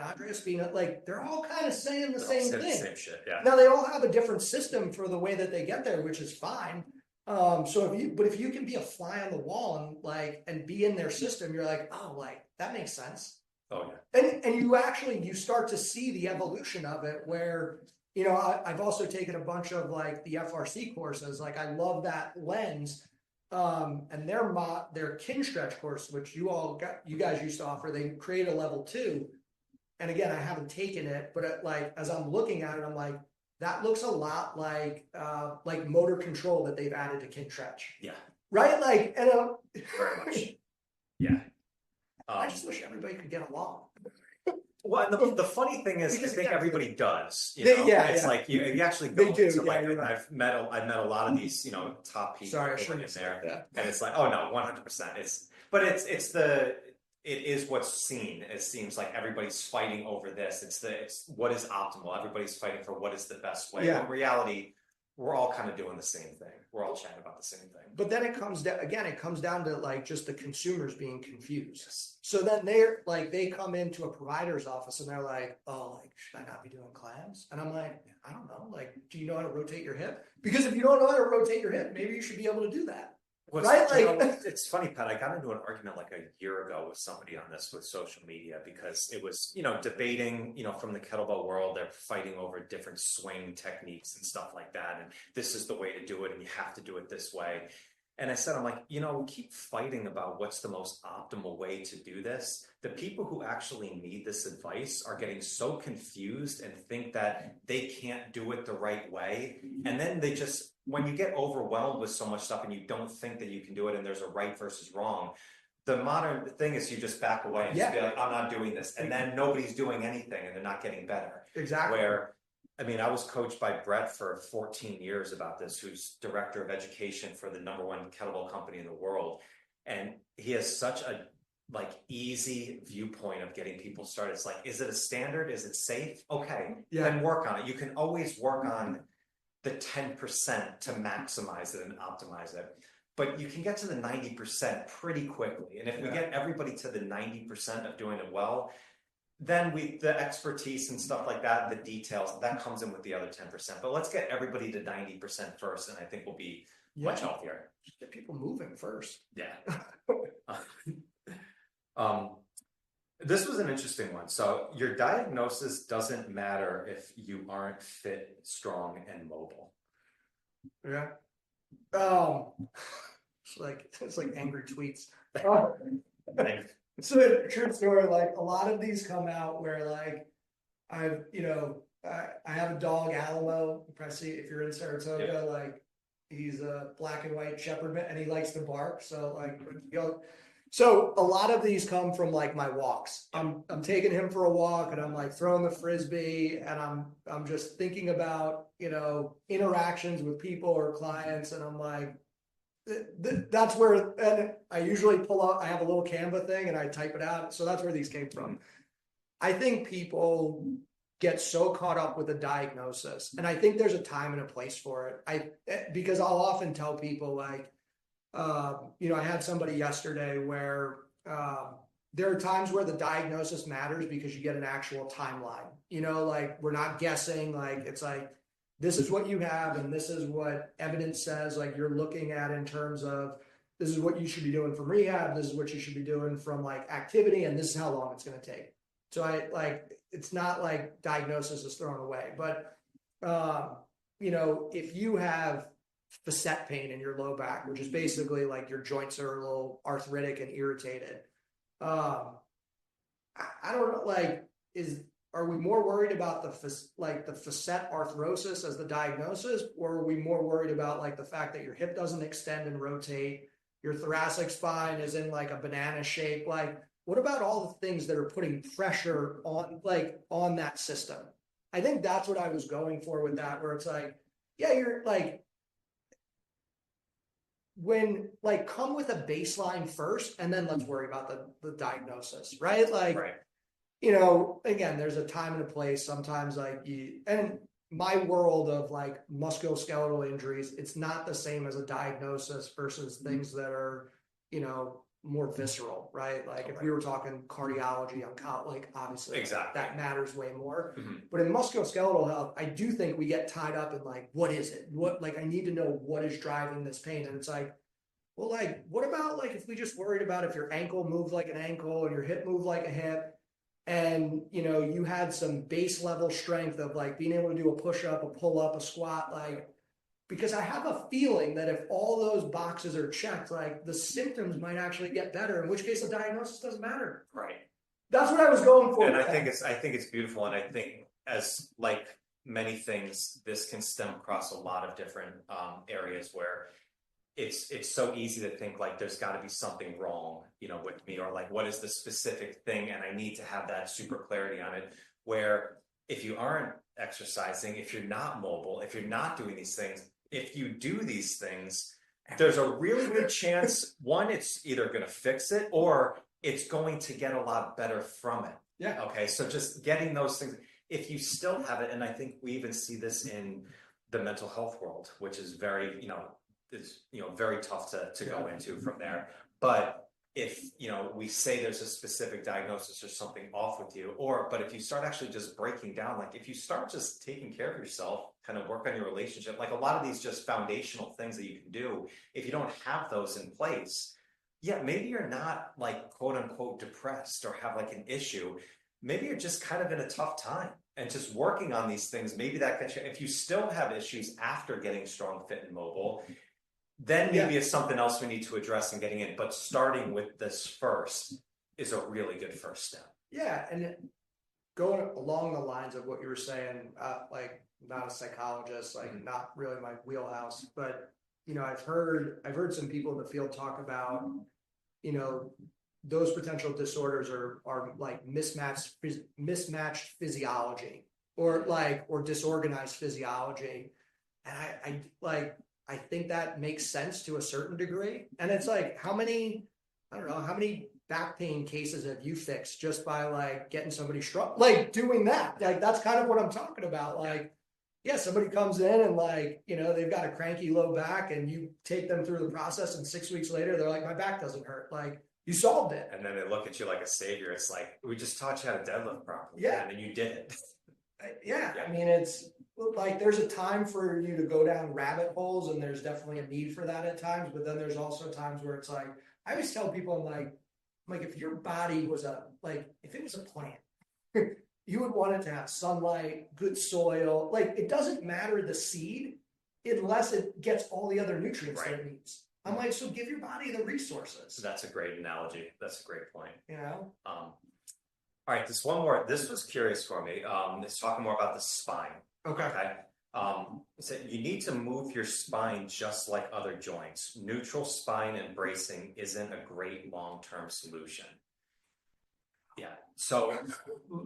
Andrea Spina, like they're all kind of saying the same thing. Same shit, yeah. Now they all have a different system for the way that they get there, which is fine. So if you can be a fly on the wall and be in their system, you're like, oh, like that makes sense. Oh yeah. And you start to see the evolution of it where, I've also taken a bunch of like the FRC courses. Like I love that lens. And their kin stretch course, which you guys used to offer, they create a level 2. And again, I haven't taken it, but as I'm looking at it, I'm like, that looks a lot like motor control that they've added to kin stretch. Yeah. Right? Like, and very much. Yeah. I just wish everybody could get along. Well, and the funny thing is, I think everybody does. Like you actually go into like, and I've met a lot of these, top people in there, and it's like, oh no, 100%. It is what's seen. It seems like everybody's fighting over this. It's what is optimal. Everybody's fighting for what is the best way. Yeah. In reality, we're all kind of doing the same thing. We're all chatting about the same thing. But then it comes down to like just the consumers being confused. Yes. So then they come into a provider's office and they're like, oh, like, should I not be doing clams? And I'm like, I don't know. Like, do you know how to rotate your hip? Because if you don't know how to rotate your hip, maybe you should be able to do that. right? Like, it's funny, Pat. I got into an argument like a year ago with somebody on this with social media because it was, debating, from the kettlebell world. They're fighting over different swing techniques and stuff like that. And this is the way to do it, and you have to do it this way. And I said, I'm like, we keep fighting about what's the most optimal way to do this. The people who actually need this advice are getting so confused and think that they can't do it the right way. And then they just, when you get overwhelmed with so much stuff and you don't think that you can do it and there's a right versus wrong, the modern thing is you just back away and just be like, I'm not doing this. And then nobody's doing anything and they're not getting better. Exactly. I was coached by Brett for 14 years about this, who's director of education for the #1 kettlebell company in the world. And he has such a easy viewpoint of getting people started. It's like, is it a standard? Is it safe? Okay, then work on it. You can always work on the 10% to maximize it and optimize it. But you can get to the 90% pretty quickly. And if we get everybody to the 90% of doing it well, then the expertise and stuff like that, the details, that comes in with the other 10%. But let's get everybody to 90% first, and I think we'll be much healthier. Just get people moving first. Yeah. This was an interesting one. So your diagnosis doesn't matter if you aren't fit, strong, and mobile. Yeah. It's like angry tweets. So a true story, like a lot of these come out where like I have a dog, Alamo. You probably see if you're in Saratoga, like he's a black and white shepherd and he likes to bark. So so a lot of these come from like my walks. I'm taking him for a walk and I'm like throwing the frisbee and I'm just thinking about, interactions with people or clients. And I'm like, that's where, and I usually pull out, I have a little Canva thing and I type it out. So that's where these came from. I think people get so caught up with a diagnosis, and I think there's a time and a place for it. Because I'll often tell people like, I had somebody yesterday where there are times where the diagnosis matters because you get an actual timeline, like we're not guessing, like it's like, this is what you have, and this is what evidence says, like you're looking at in terms of, this is what you should be doing from rehab, this is what you should be doing from like activity, and this is how long it's going to take. So it's not like diagnosis is thrown away, but, if you have facet pain in your low back, which is basically like your joints are a little arthritic and irritated. I don't know, are we more worried about the facet arthrosis as the diagnosis, or are we more worried about like the fact that your hip doesn't extend and rotate, your thoracic spine is in like a banana shape? Like, what about all the things that are putting pressure on that system? I think that's what I was going for with that, where it's like, you're like, come with a baseline first, and then let's worry about the diagnosis, right? Right. Again, there's a time and a place. Sometimes and my world of like musculoskeletal injuries, it's not the same as a diagnosis versus things that are, more visceral, right? Like if we were talking cardiology, obviously that matters way more. Mm-hmm. But in musculoskeletal health, I do think we get tied up in like, what is it? I need to know what is driving this pain. And it's like, well, what about if we just worried about if your ankle moved like an ankle and your hip moved like a hip, and you had some base level strength of like being able to do a push-up, a pull-up, a squat, because I have a feeling that if all those boxes are checked, the symptoms might actually get better, in which case the diagnosis doesn't matter. Right. That's what I was going for. And I think it's beautiful. And I think as like many things, this can stem across a lot of different areas where it's so easy to think like there's got to be something wrong, with me, or like what is the specific thing, and I need to have that super clarity on it. Where if you aren't exercising, if you're not mobile, if you're not doing these things, if you do these things, there's a really good chance, one, it's either going to fix it or it's going to get a lot better from it. Yeah. Okay. So just getting those things, if you still have it, and I think we even see this in the mental health world, which is very, very tough to go into from there. But if, we say there's a specific diagnosis or something off with you, but if you start actually just breaking down, like if you start just taking care of yourself, kind of work on your relationship, like a lot of these just foundational things that you can do, if you don't have those in place, yeah, maybe you're not like quote unquote depressed or have like an issue. Maybe you're just kind of in a tough time and just working on these things. Maybe that gets you, if you still have issues after getting strong, fit, and mobile, then maybe it's something else we need to address and getting in. But starting with this first is a really good first step. Yeah, and going along the lines of what you were saying, like not a psychologist, like not really my wheelhouse, but I've heard some people in the field talk about, those potential disorders are like mismatched physiology or disorganized physiology, and I think that makes sense to a certain degree. And it's like, I don't know, how many back pain cases have you fixed just by like getting somebody strong, like doing that? Like, that's kind of what I'm talking about. Like, yeah, somebody comes in and like, they've got a cranky low back and you take them through the process and 6 weeks later, they're like, my back doesn't hurt. Like, you solved it. And then they look at you like a savior. It's like, we just taught you how to deadlift properly. Yeah. And then you did it. Yeah. I mean, it's like, there's a time for you to go down rabbit holes, and there's definitely a need for that at times. But then there's also times where it's like, I always tell people, I'm like, if your body was if it was a plant, you would want it to have sunlight, good soil. Like, it doesn't matter the seed unless it gets all the other nutrients that it needs. I'm like, so give your body the resources. That's a great analogy. That's a great point. All right, this one more. This was curious for me. It's talking more about the spine. Okay. So you need to move your spine just like other joints. Neutral spine and bracing isn't a great long-term solution. Yeah. So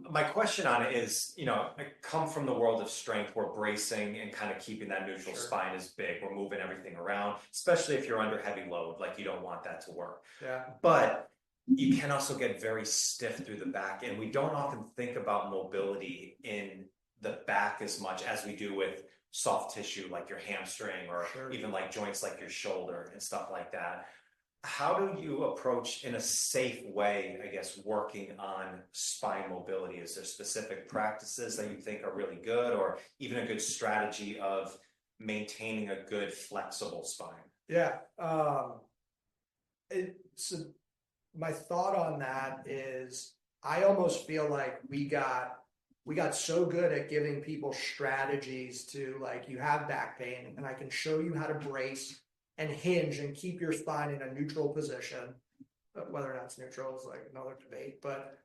my question on it is, I come from the world of strength where bracing and kind of keeping that neutral spine is big. We're moving everything around, especially if you're under heavy load, like you don't want that to work. Yeah. But you can also get very stiff through the back, and we don't often think about mobility in the back as much as we do with soft tissue like your hamstring or even like joints like your shoulder and stuff like that. How do you approach in a safe way, I guess, working on spine mobility? Is there specific practices that you think are really good, or even a good strategy of maintaining a good flexible spine? Yeah. My thought on that is, I almost feel like we got so good at giving people strategies to, like, you have back pain and I can show you how to brace and hinge and keep your spine in a neutral position. Whether or not it's neutral is like another debate, but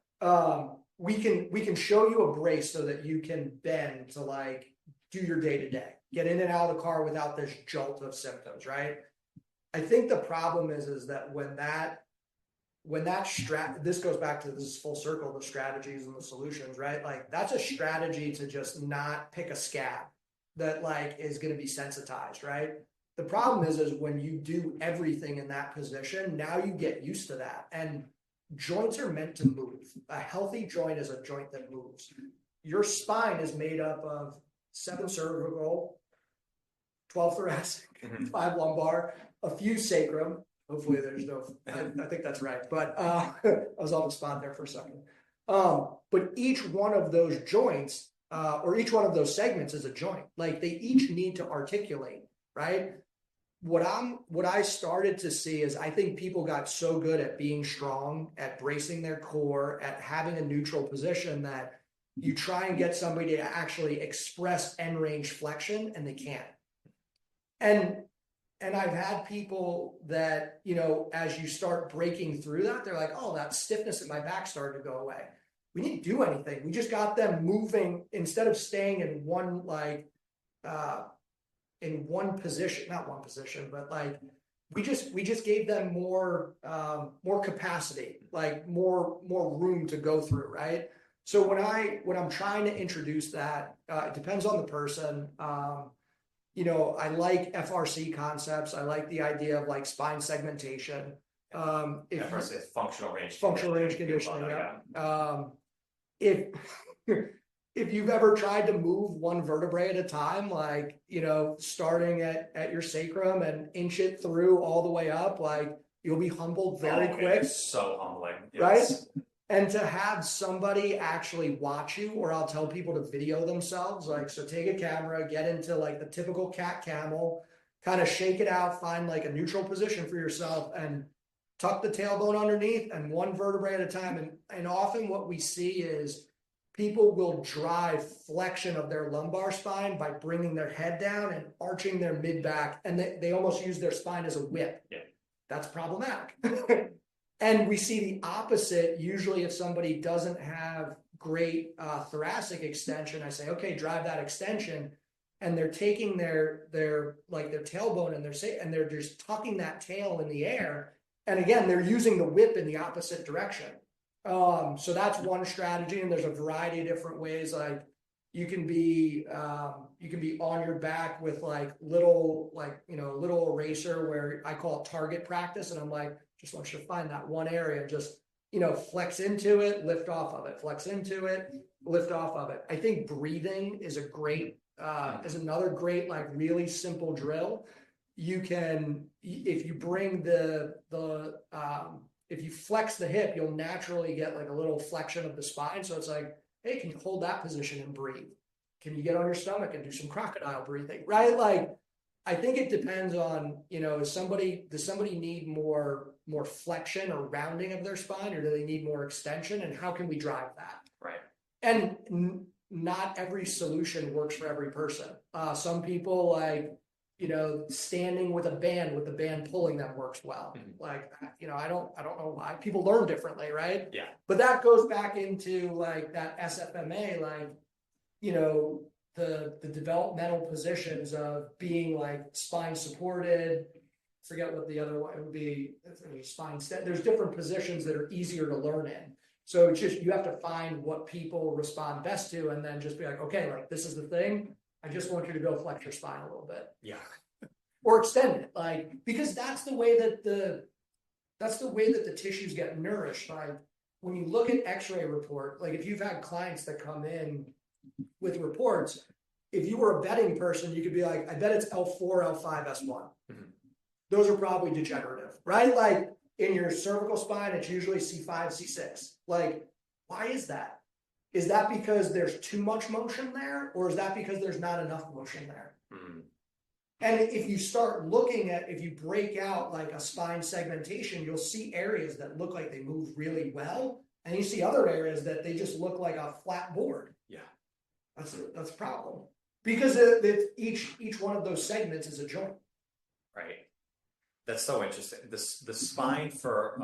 we can show you a brace so that you can bend to like do your day-to-day, get in and out of the car without this jolt of symptoms, right? I think the problem is that this goes back to, this is full circle, the strategies and the solutions, right? Like, that's a strategy to just not pick a scab that like is going to be sensitized, right? The problem is when you do everything in that position, now you get used to that. And joints are meant to move. A healthy joint is a joint that moves. Your spine is made up of 7 cervical, 12 thoracic, 5 lumbar, a few sacrum. Hopefully there's no, I think that's right. But I was on the spot there for a second. But each one of those joints, or each one of those segments is a joint. Like, they each need to articulate, right? What I started to see is, I think people got so good at being strong, at bracing their core, at having a neutral position, that you try and get somebody to actually express end range flexion and they can't. And I've had people that, as you start breaking through that, they're like, oh, that stiffness in my back started to go away. We didn't do anything. We just got them moving, instead of staying in one, in one position, not one position, but like, we just gave them more capacity, like more room to go through, right? So when I'm trying to introduce that, it depends on the person. I like FRC concepts. I like the idea of like spine segmentation. FRC is functional range conditioning. Yeah. If you've ever tried to move one vertebrae at a time, like, starting at your sacrum and inch it through all the way up, like, You'll be humbled very quick. It's so humbling. Right? And to have somebody actually watch you, or I'll tell people to video themselves, like, so take a camera, get into like the typical cat camel, kind of shake it out, find like a neutral position for yourself and tuck the tailbone underneath and one vertebrae at a time. And often what we see is people will drive flexion of their lumbar spine by bringing their head down and arching their mid back. And they almost use their spine as a whip. Yeah. That's problematic. And we see the opposite. Usually if somebody doesn't have great thoracic extension, I say, okay, drive that extension. And they're taking their tailbone and they're just tucking that tail in the air. And again, they're using the whip in the opposite direction. So that's one strategy. And there's a variety of different ways. Like you can be on your back with little eraser, where I call it target practice. And I'm like, just want you to find that one area, just, flex into it, lift off of it, flex into it, lift off of it. I think breathing is is another great, really simple drill. You can, if you bring if you flex the hip, you'll naturally get like a little flexion of the spine. So it's like, hey, can you hold that position and breathe? Can you get on your stomach and do some crocodile breathing, right? Like, I think it depends on, does somebody need more flexion or rounding of their spine, or do they need more extension? And how can we drive that? Right. And not every solution works for every person. Some people standing with a band pulling them works well. Mm-hmm. I don't know why people learn differently, right? Yeah. But that goes back into that SFMA, the developmental positions of being spine supported. Forget what the other one would be. Spine. There's different positions that are easier to learn in. So it's just, you have to find what people respond best to, and then just be like, okay, this is the thing. I just want you to go flex your spine a little bit. Yeah. Or extend it, because that's the way that the tissues get nourished. When you look at X-ray report, if you've had clients that come in with reports, if you were a betting person, you could be like, I bet it's L4, L5, S1. Mm-hmm. Those are probably degenerative, right? In your cervical spine, it's usually C5, C6. Why is that? Is that because there's too much motion there, or is that because there's not enough motion there? Mm-hmm. And if you start looking at, if you break out a spine segmentation, you'll see areas that look like they move really well, and you see other areas that they just look like a flat board. Yeah, that's a problem, because each one of those segments is a joint. Right. That's so interesting. The spine for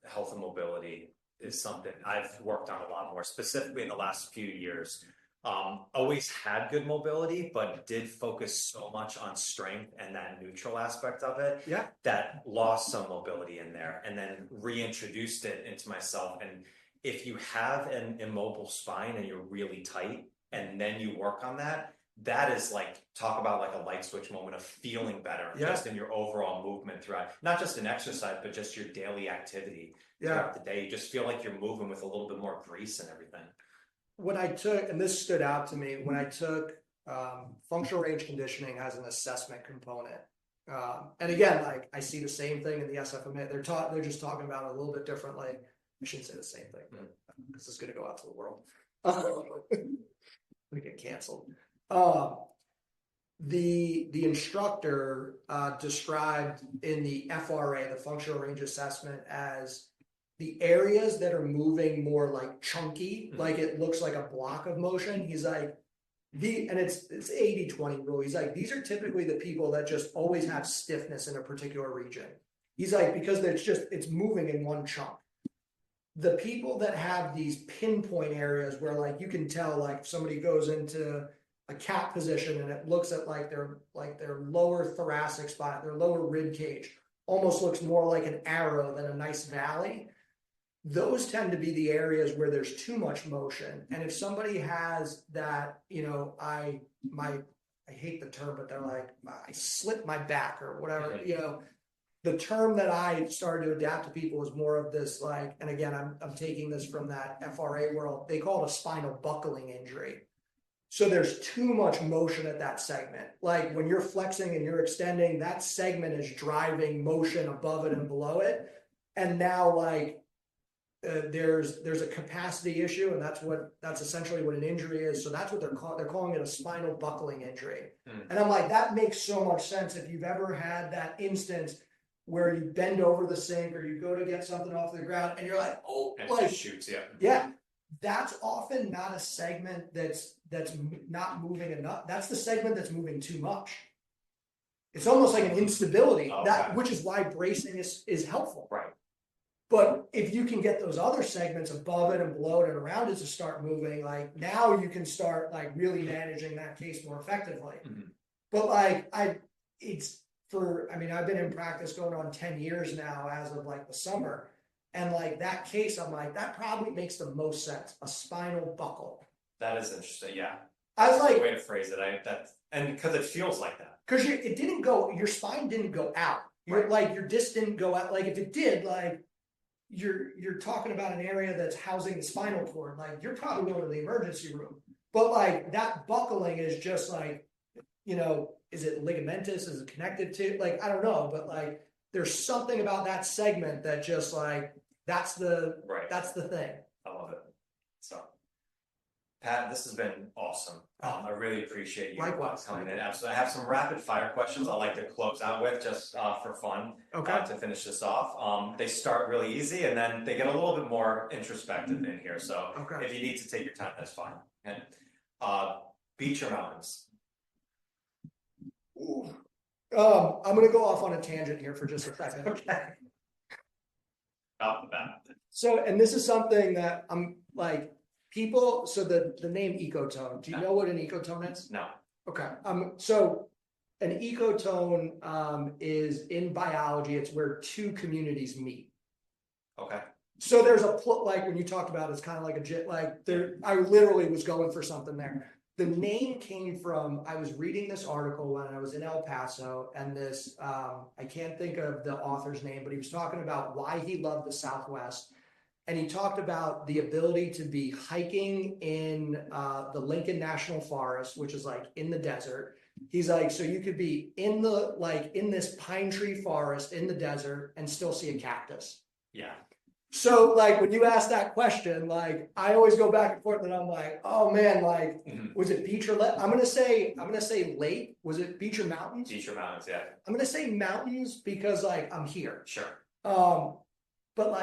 health and mobility is something I've worked on a lot more, specifically in the last few years. Always had good mobility, but did focus so much on strength and that neutral aspect of it, that lost some mobility in there, and then reintroduced it into myself. And if you have an immobile spine and you're really tight, and then you work on that, that is talk about a light switch moment of feeling better just in your overall movement throughout, not just an exercise, but just your daily activity throughout the day. You just feel like you're moving with a little bit more grease and everything. When I took, and this stood out to me, when I took functional range conditioning as an assessment component, and again, I see the same thing in the SFMA. They're just talking about it a little bit differently. I shouldn't say the same thing, but this is going to go out to the world. We get canceled. The instructor described in the FRA, the functional range assessment, as the areas that are moving more chunky, it looks like a block of motion. He's like, and it's 80-20 rule. He's like, these are typically the people that just always have stiffness in a particular region. He's like, because it's moving in one chunk. The people that have these pinpoint areas where you can tell, if somebody goes into a cat position and it looks at their lower thoracic spine, their lower rib cage, almost looks more like an arrow than a nice valley. Those tend to be the areas where there's too much motion. And if somebody has that, I hate the term, but they're like, I slipped my back or whatever, the term that I started to adapt to people is more of this, and again, I'm taking this from that FRA world. They call it a spinal buckling injury. So there's too much motion at that segment. Like when you're flexing and you're extending, that segment is driving motion above it and below it. And now like there's a capacity issue, and that's essentially what an injury is. So that's what they're calling it a spinal buckling injury. And I'm like, that makes so much sense. If you've ever had that instance where you bend over the sink or you go to get something off the ground and you're like, oh, And like it shoots, yeah, that's often not a segment that's not moving enough. That's the segment that's moving too much. It's almost like an instability, which is why bracing is helpful. Right. But if you can get those other segments above it and below it and around it to start moving, like now you can start like really managing that case more effectively. But like I've been in practice going on 10 years now as of like the summer. And like that case, I'm like, that probably makes the most sense. A spinal buckle. That is interesting. Yeah. I was like, the way to phrase it. And because it feels like that. Because your spine didn't go out. Your disc didn't go out. Like if it did, like you're talking about an area that's housing the spinal cord. Like you're probably going to the emergency room. But like that buckling is just like, is it ligamentous? Is it connected to? Like I don't know, but like there's something about that segment that just like that's the thing. I love it. So, Pat, this has been awesome. I really appreciate you coming in. Absolutely. I have some rapid fire questions I'd like to close out with just for fun to finish this off. They start really easy and then they get a little bit more introspective in here. So if you need to take your time, that's fine. And beach or mountains? Ooh. I'm going to go off on a tangent here for just a second. Okay. Off the bat. So, and this is something that I'm like, so the name Ecotone, do you know what an ecotone is? No. Okay. So an ecotone is in biology, it's where two communities meet. Okay. So there's like when you talked about it's kind of like I literally was going for something there. The name came from, I was reading this article when I was in El Paso, and this, I can't think of the author's name, but he was talking about why he loved the Southwest. And he talked about the ability to be hiking in the Lincoln National Forest, which is like in the desert. He's like, so you could be in this pine tree forest in the desert and still see a cactus. Yeah. So like when you ask that question, like I always go back and forth and I'm like, oh man, like was it beach or lake? I'm gonna say lake. Was it beach or mountains? Beach or mountains, yeah. I'm gonna say mountains because like I'm here. Sure. But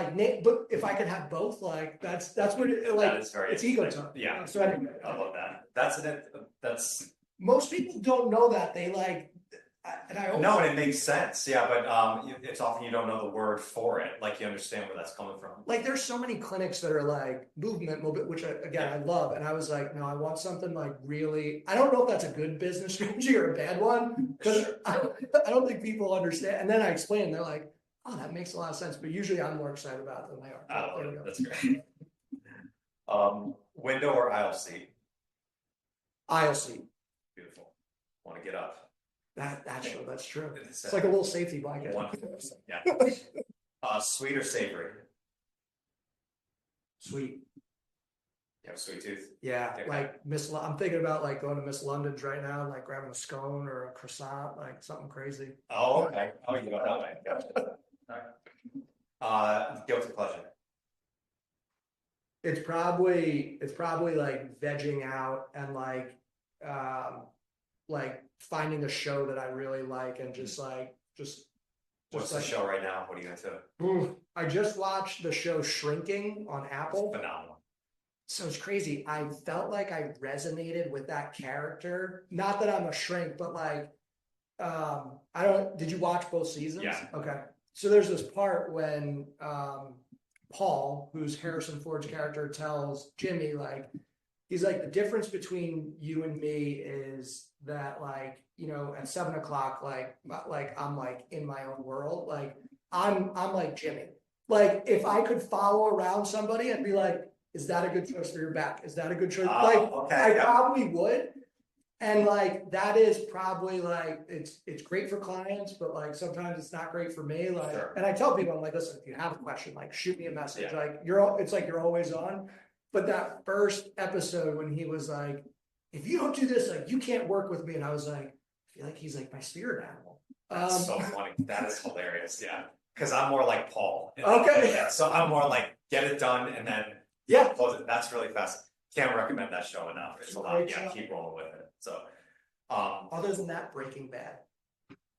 if I could have both, like that's what it, like. That is very it's ecotone. Yeah. So anyway, I love that. That's most people don't know that they like. And and it makes sense, yeah, but it's often you don't know the word for it, like you understand where that's coming from. Like there's so many clinics that are like movement, which I love, and I was like, no, I want something like really. I don't know if that's a good business strategy or a bad one because I don't think people understand. And then I explain, they're like, oh, that makes a lot of sense. But usually, I'm more excited about it than they are. I love it. That's great. Window or aisle seat? Aisle seat. Beautiful. Want to get up. That's true. It's like a little safety blanket. 100%. Yeah. Sweet or savory? Sweet. You have a sweet tooth? Yeah, okay. Like I'm thinking about like going to Miss London's right now and like grabbing a scone or a croissant, like something crazy. Oh, okay. Oh, you go that way. Gotcha. All right. Guilty pleasure. It's probably like vegging out and like finding a show that I really like and just What's the show right now? What are you into? I just watched the show Shrinking on Apple. It's phenomenal. So it's crazy. I felt like I resonated with that character. Not that I'm a shrink, but like, did you watch both seasons? Yeah. Okay. So there's this part when Paul, who's Harrison Ford's character, tells Jimmy, like, he's like, the difference between you and me is that like, at 7 o'clock, like I'm like in my own world. Like I'm like Jimmy. Like if I could follow around somebody and be like, is that a good choice for your back? Is that a good choice? I probably would. And like, that is probably like, it's great for clients, but like, sometimes it's not great for me. Like, sure. And I tell people, I'm like, listen, if you have a question, like shoot me a message. Yeah. Like it's like, you're always on. But that first episode when he was like, if you don't do this, like you can't work with me. And I was like, I feel like he's like my spirit animal. That's so funny. That is hilarious. Yeah. Because I'm more like Paul. Okay. Yeah. So I'm more like get it done and then close it. That's really fast. Can't recommend that show enough. It's a lot. Yeah, keep rolling with it. So other than that, Breaking Bad.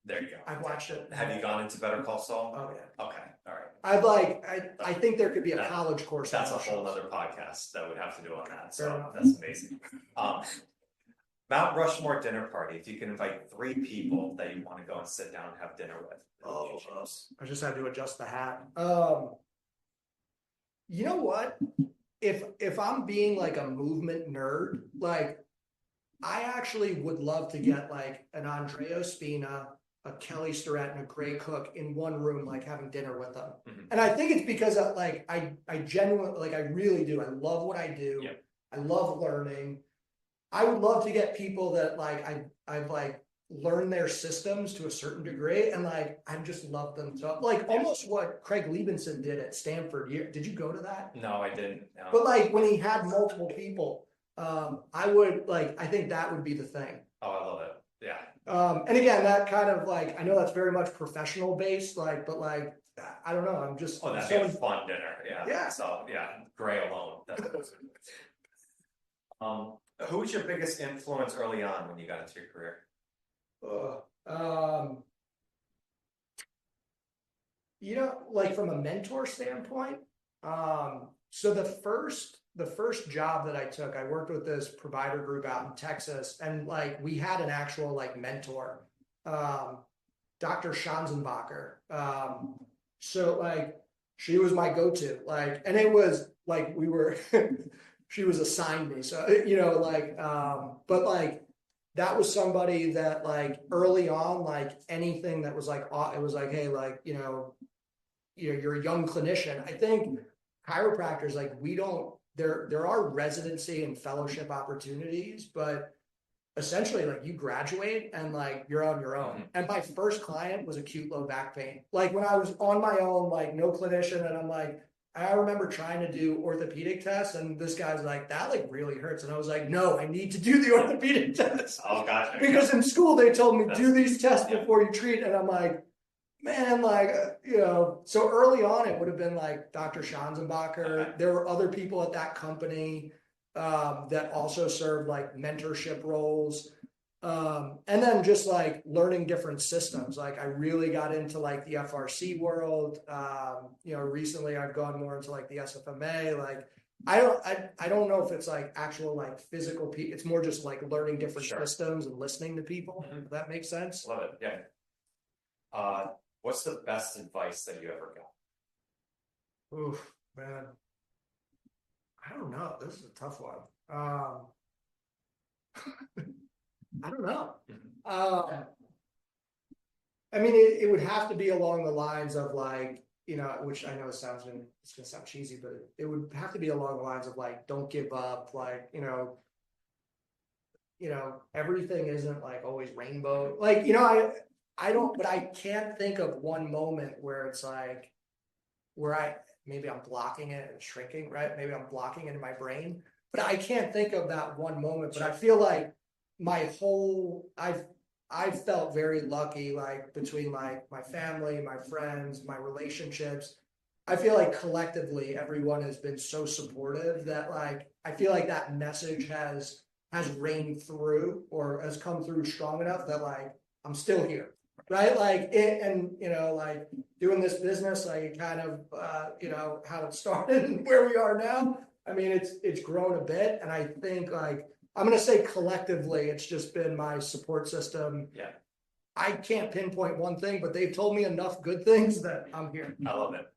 There you go. I've watched it. Have you gone into Better Call Saul? Oh yeah. Okay. All right. I think there could be a college course. That's a whole other podcast that we'd have to do on that. So Fair that's amazing. Mount Rushmore dinner party. If you can invite 3 people that you want to go and sit down and have dinner with. I just had to adjust the hat. You know what? If I'm being like a movement nerd, like I actually would love to get like an Andrea Spina, a Kelly Starrett, and a Gray Cook in one room, like having dinner with them. Mm-hmm. And I think it's because I genuinely, like I really do. I love what I do. Yep. I love learning. I would love to get people that like I've like learned their systems to a certain degree, and like I just love them. So like almost what Craig Liebenson did at Stanford. Did you go to that? No, I didn't. No. But like when he had multiple people, I would like. I think that would be the thing. Oh, I love it. Yeah. And again, that kind of like I know that's very much professional based, like, but like I don't know. I'm just that'd be a fun dinner. Yeah. Yeah. So yeah, Gray alone. Who was your biggest influence early on when you got into your career? You know, like from a mentor standpoint, so the first job that I took, I worked with this provider group out in Texas, and like we had an actual like mentor, Dr. Schanzenbacher. So like she was my go-to, like, and it was like we were she was assigned me, so you know, like but like that was somebody that like early on, like anything that was like it was like, hey, like you're a young clinician. I think chiropractors, like we don't, there are residency and fellowship opportunities, but essentially like you graduate and like you're on your own. And my first client was acute low back pain. Like when I was on my own, like no clinician, and I'm like, I remember trying to do orthopedic tests, and this guy's like, that like really hurts. And I was like, no, I need to do the orthopedic tests. Oh, gotcha. Because in school they told me do these tests before you treat. And I'm like, man, like, so early on it would have been like Dr. Schanzenbacher. Okay. There were other people at that company that also served like mentorship roles. And then just like learning different systems. Like I really got into like the FRC world. Recently I've gone more into like the SFMA. Like I don't know if it's like actual like physical it's more just like learning different systems and listening to people. If that makes sense. Love it. Yeah. What's the best advice that you ever got? Oof, man. I don't know. This is a tough one. I don't know. I mean, it would have to be along the lines of like, which I know it's going to sound cheesy, but it would have to be along the lines of like, don't give up. Like, everything isn't like always rainbow. Like, I don't, but I can't think of one moment where it's like, maybe I'm blocking it and shrinking, right? Maybe I'm blocking it in my brain, but I can't think of that one moment. But I feel like I've felt very lucky, like between like my family, my friends, my relationships. I feel like collectively everyone has been so supportive that like I feel like that message has rained through or has come through strong enough that like I'm still here, right? Like like doing this business, like kind of how it started and where we are now. I mean, it's grown a bit, and I think like I'm going to say collectively, it's just been my support system. Yeah. I can't pinpoint one thing, but they've told me enough good things that I'm here. I love it.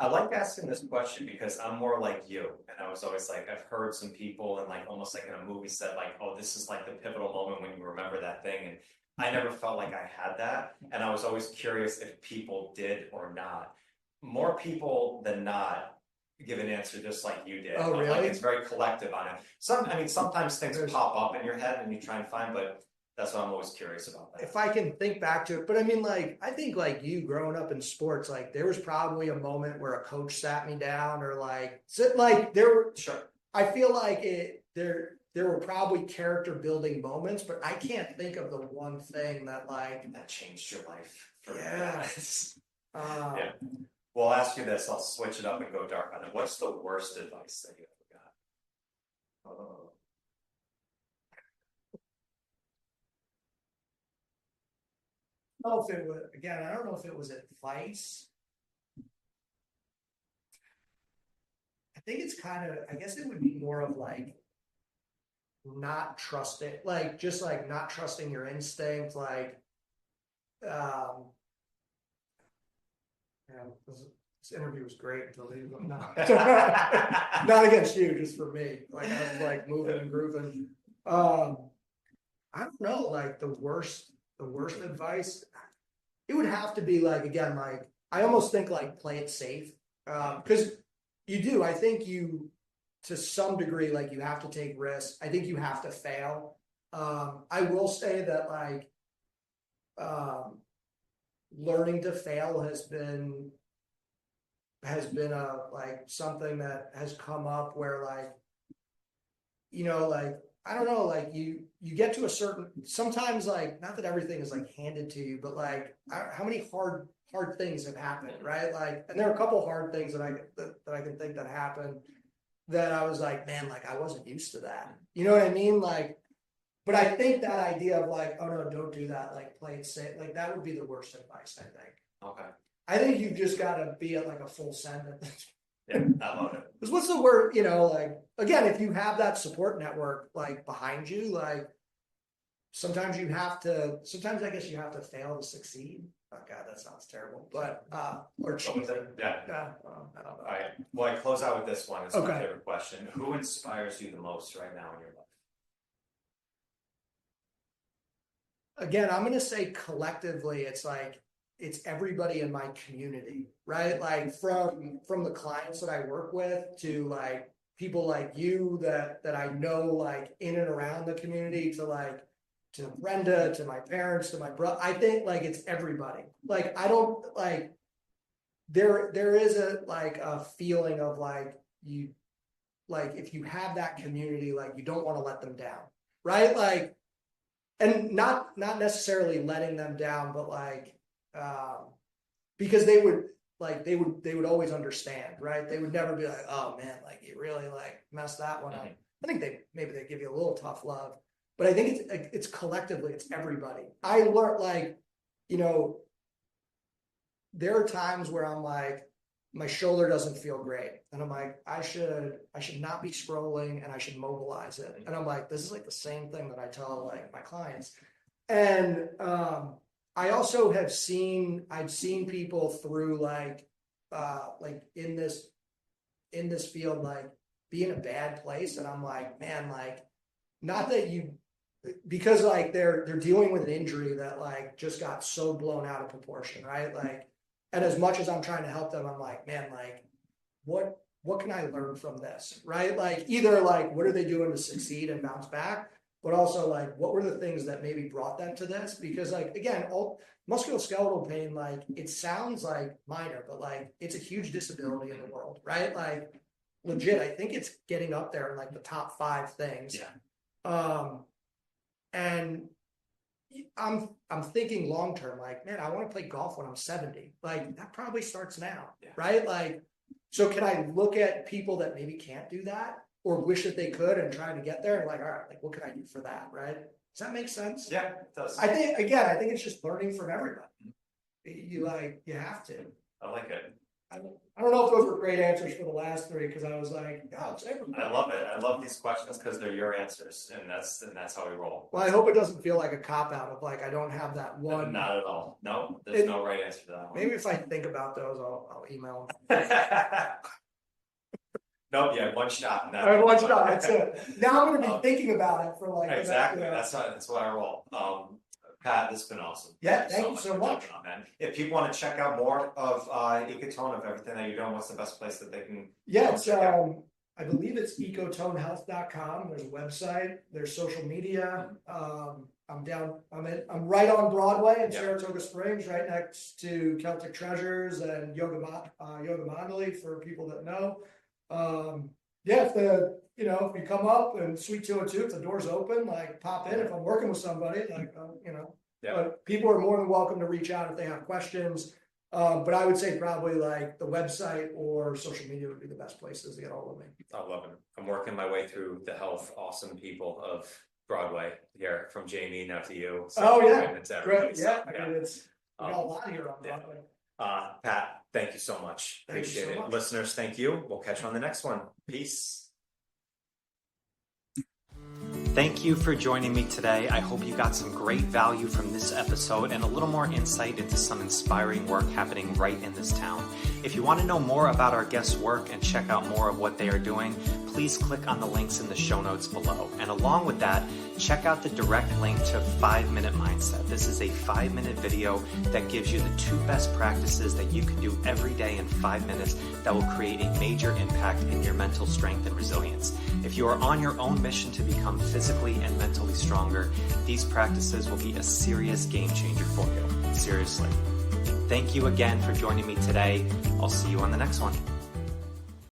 I like asking this question because I'm more like you. And I was always like, I've heard some people and like almost like in a movie said like, oh, this is like the pivotal moment when you remember that thing. And I never felt like I had that. And I was always curious if people did or not. More people than not give an answer just like you did. Oh, really? Like it's very collective on it. Sometimes things pop up in your head and you try and find, but that's what I'm always curious about that. If I can think back to it, but I mean, like, I think like you growing up in sports, like there was probably a moment where a coach sat me down or like, I feel like there were probably character building moments, but I can't think of the one thing that that changed your life. Yes. Yeah. Well, I'll ask you this. I'll switch it up and go dark on it. What's the worst advice that you ever got? I don't know if it was, again, I don't know if it was advice. I think it's kind of, I guess it would be more of like not trusting, like just like not trusting your instinct, like this interview was great until they not against you, just for me. Like I was like moving and grooving. I don't know, like the worst advice. It would have to be like, again, like I almost think like play it safe. Because you do, I think you to some degree, like you have to take risks. I think you have to fail. I will say that like learning to fail has been a like something that has come up where like, you know, like I don't know, like you get to a certain, sometimes like not that everything is like handed to you, but like how many hard things have happened, right? Like, and there are a couple hard things that I can think that happened that I was like, man, like I wasn't used to that. You know what I mean? Like, but I think that idea of like, oh no, don't do that, like play it safe, like that would be the worst advice, I think. Okay. I think you've just got to be at like a full sentence. Yeah, I love it. Because what's the word, you know, like, again, if you have that support network like behind you, like sometimes I guess you have to fail to succeed. Oh God, that sounds terrible, but, or cheesy. Yeah. I don't know. All right. Well, I close out with this one. It's Okay. my favorite question. Who inspires you the most right now in your life? Again, I'm going to say collectively, it's like, it's everybody in my community, right? Like from the clients that I work with to like people like you that I know like in and around the community to like to Brenda, to my parents, to my brother. I think like it's everybody. Like I don't like there is a like a feeling of like you like if you have that community, like you don't want to let them down, right? Like and not necessarily letting them down, but like because they would always understand, right? They would never be like, oh man, like you really like messed that one up. I think maybe they give you a little tough love, but I think it's collectively, it's everybody. I learned like, you know, there are times where I'm like, my shoulder doesn't feel great. And I'm like, I should not be scrolling and I should mobilize it. And I'm like, this is like the same thing that I tell like my clients. And I also I've seen people through like in this field, like be in a bad place. And I'm like, man, like not that because like they're dealing with an injury that like just got so blown out of proportion, right? Like, and as much as I'm trying to help them, I'm like, man, like what can I learn from this, right? Like either like what are they doing to succeed and bounce back, but also like what were the things that maybe brought them to this? Because like again, all musculoskeletal pain, like it sounds like minor, but like it's a huge disability in the world, right? Like legit, I think it's getting up there in like the top 5 things. Yeah. And I'm thinking long term, like, man, I want to play golf when I'm 70. Like that probably starts now, right? Like, so can I look at people that maybe can't do that or wish that they could and trying to get there and like, all right, like what can I do for that, right? Does that make sense? Yeah, it does. I think it's just learning from everybody. You have to. I like it. I don't know if those were great answers for the last 3 because I was like, oh, it's everybody. I love it. I love these questions because they're your answers, and that's how we roll. Well, I hope it doesn't feel like a cop out of like I don't have that one. Not at all. No, there's no right answer to that one. Maybe if I think about those, I'll email them. Nope, yeah, one shot. All right, one shot. That's it. Now I'm going to be thinking about it for like exactly. That's what I roll. Pat, this has been awesome. Yeah, thank you so much. On, man. If people want to check out more of Ecotone, of everything that you're doing, what's the best place that they can? Yeah, it's I believe it's ecotonehealth.com. There's a website. There's social media. I'm right on Broadway in Saratoga Springs, right next to Celtic Treasures and Yoga Mandali for people that know. yeah, if you come up and Suite 202, if the door's open, like pop in. If I'm working with somebody, like, Yeah. but people are more than welcome to reach out if they have questions. But I would say probably like the website or social media would be the best places to get all of me. I love it. I'm working my way through the health awesome people of Broadway here, from Jamie now to you. So, Oh yeah, it's everybody. great. So, Yeah, I mean, we got a lot here on Broadway. Pat, thank you so much. Thank you Appreciate so it. much. Listeners, thank you. We'll catch you on the next one. Peace. Thank you for joining me today. I hope you got some great value from this episode and a little more insight into some inspiring work happening right in this town. If you want to know more about our guests' work and check out more of what they are doing, please click on the links in the show notes below. And along with that, check out the direct link to 5-Minute Mindset. This is a 5-minute video that gives you the 2 best practices that you can do every day in 5 minutes that will create a major impact in your mental strength and resilience. If you are on your own mission to become physically and mentally stronger, these practices will be a serious game changer for you. Seriously. Thank you again for joining me today. I'll see you on the next one.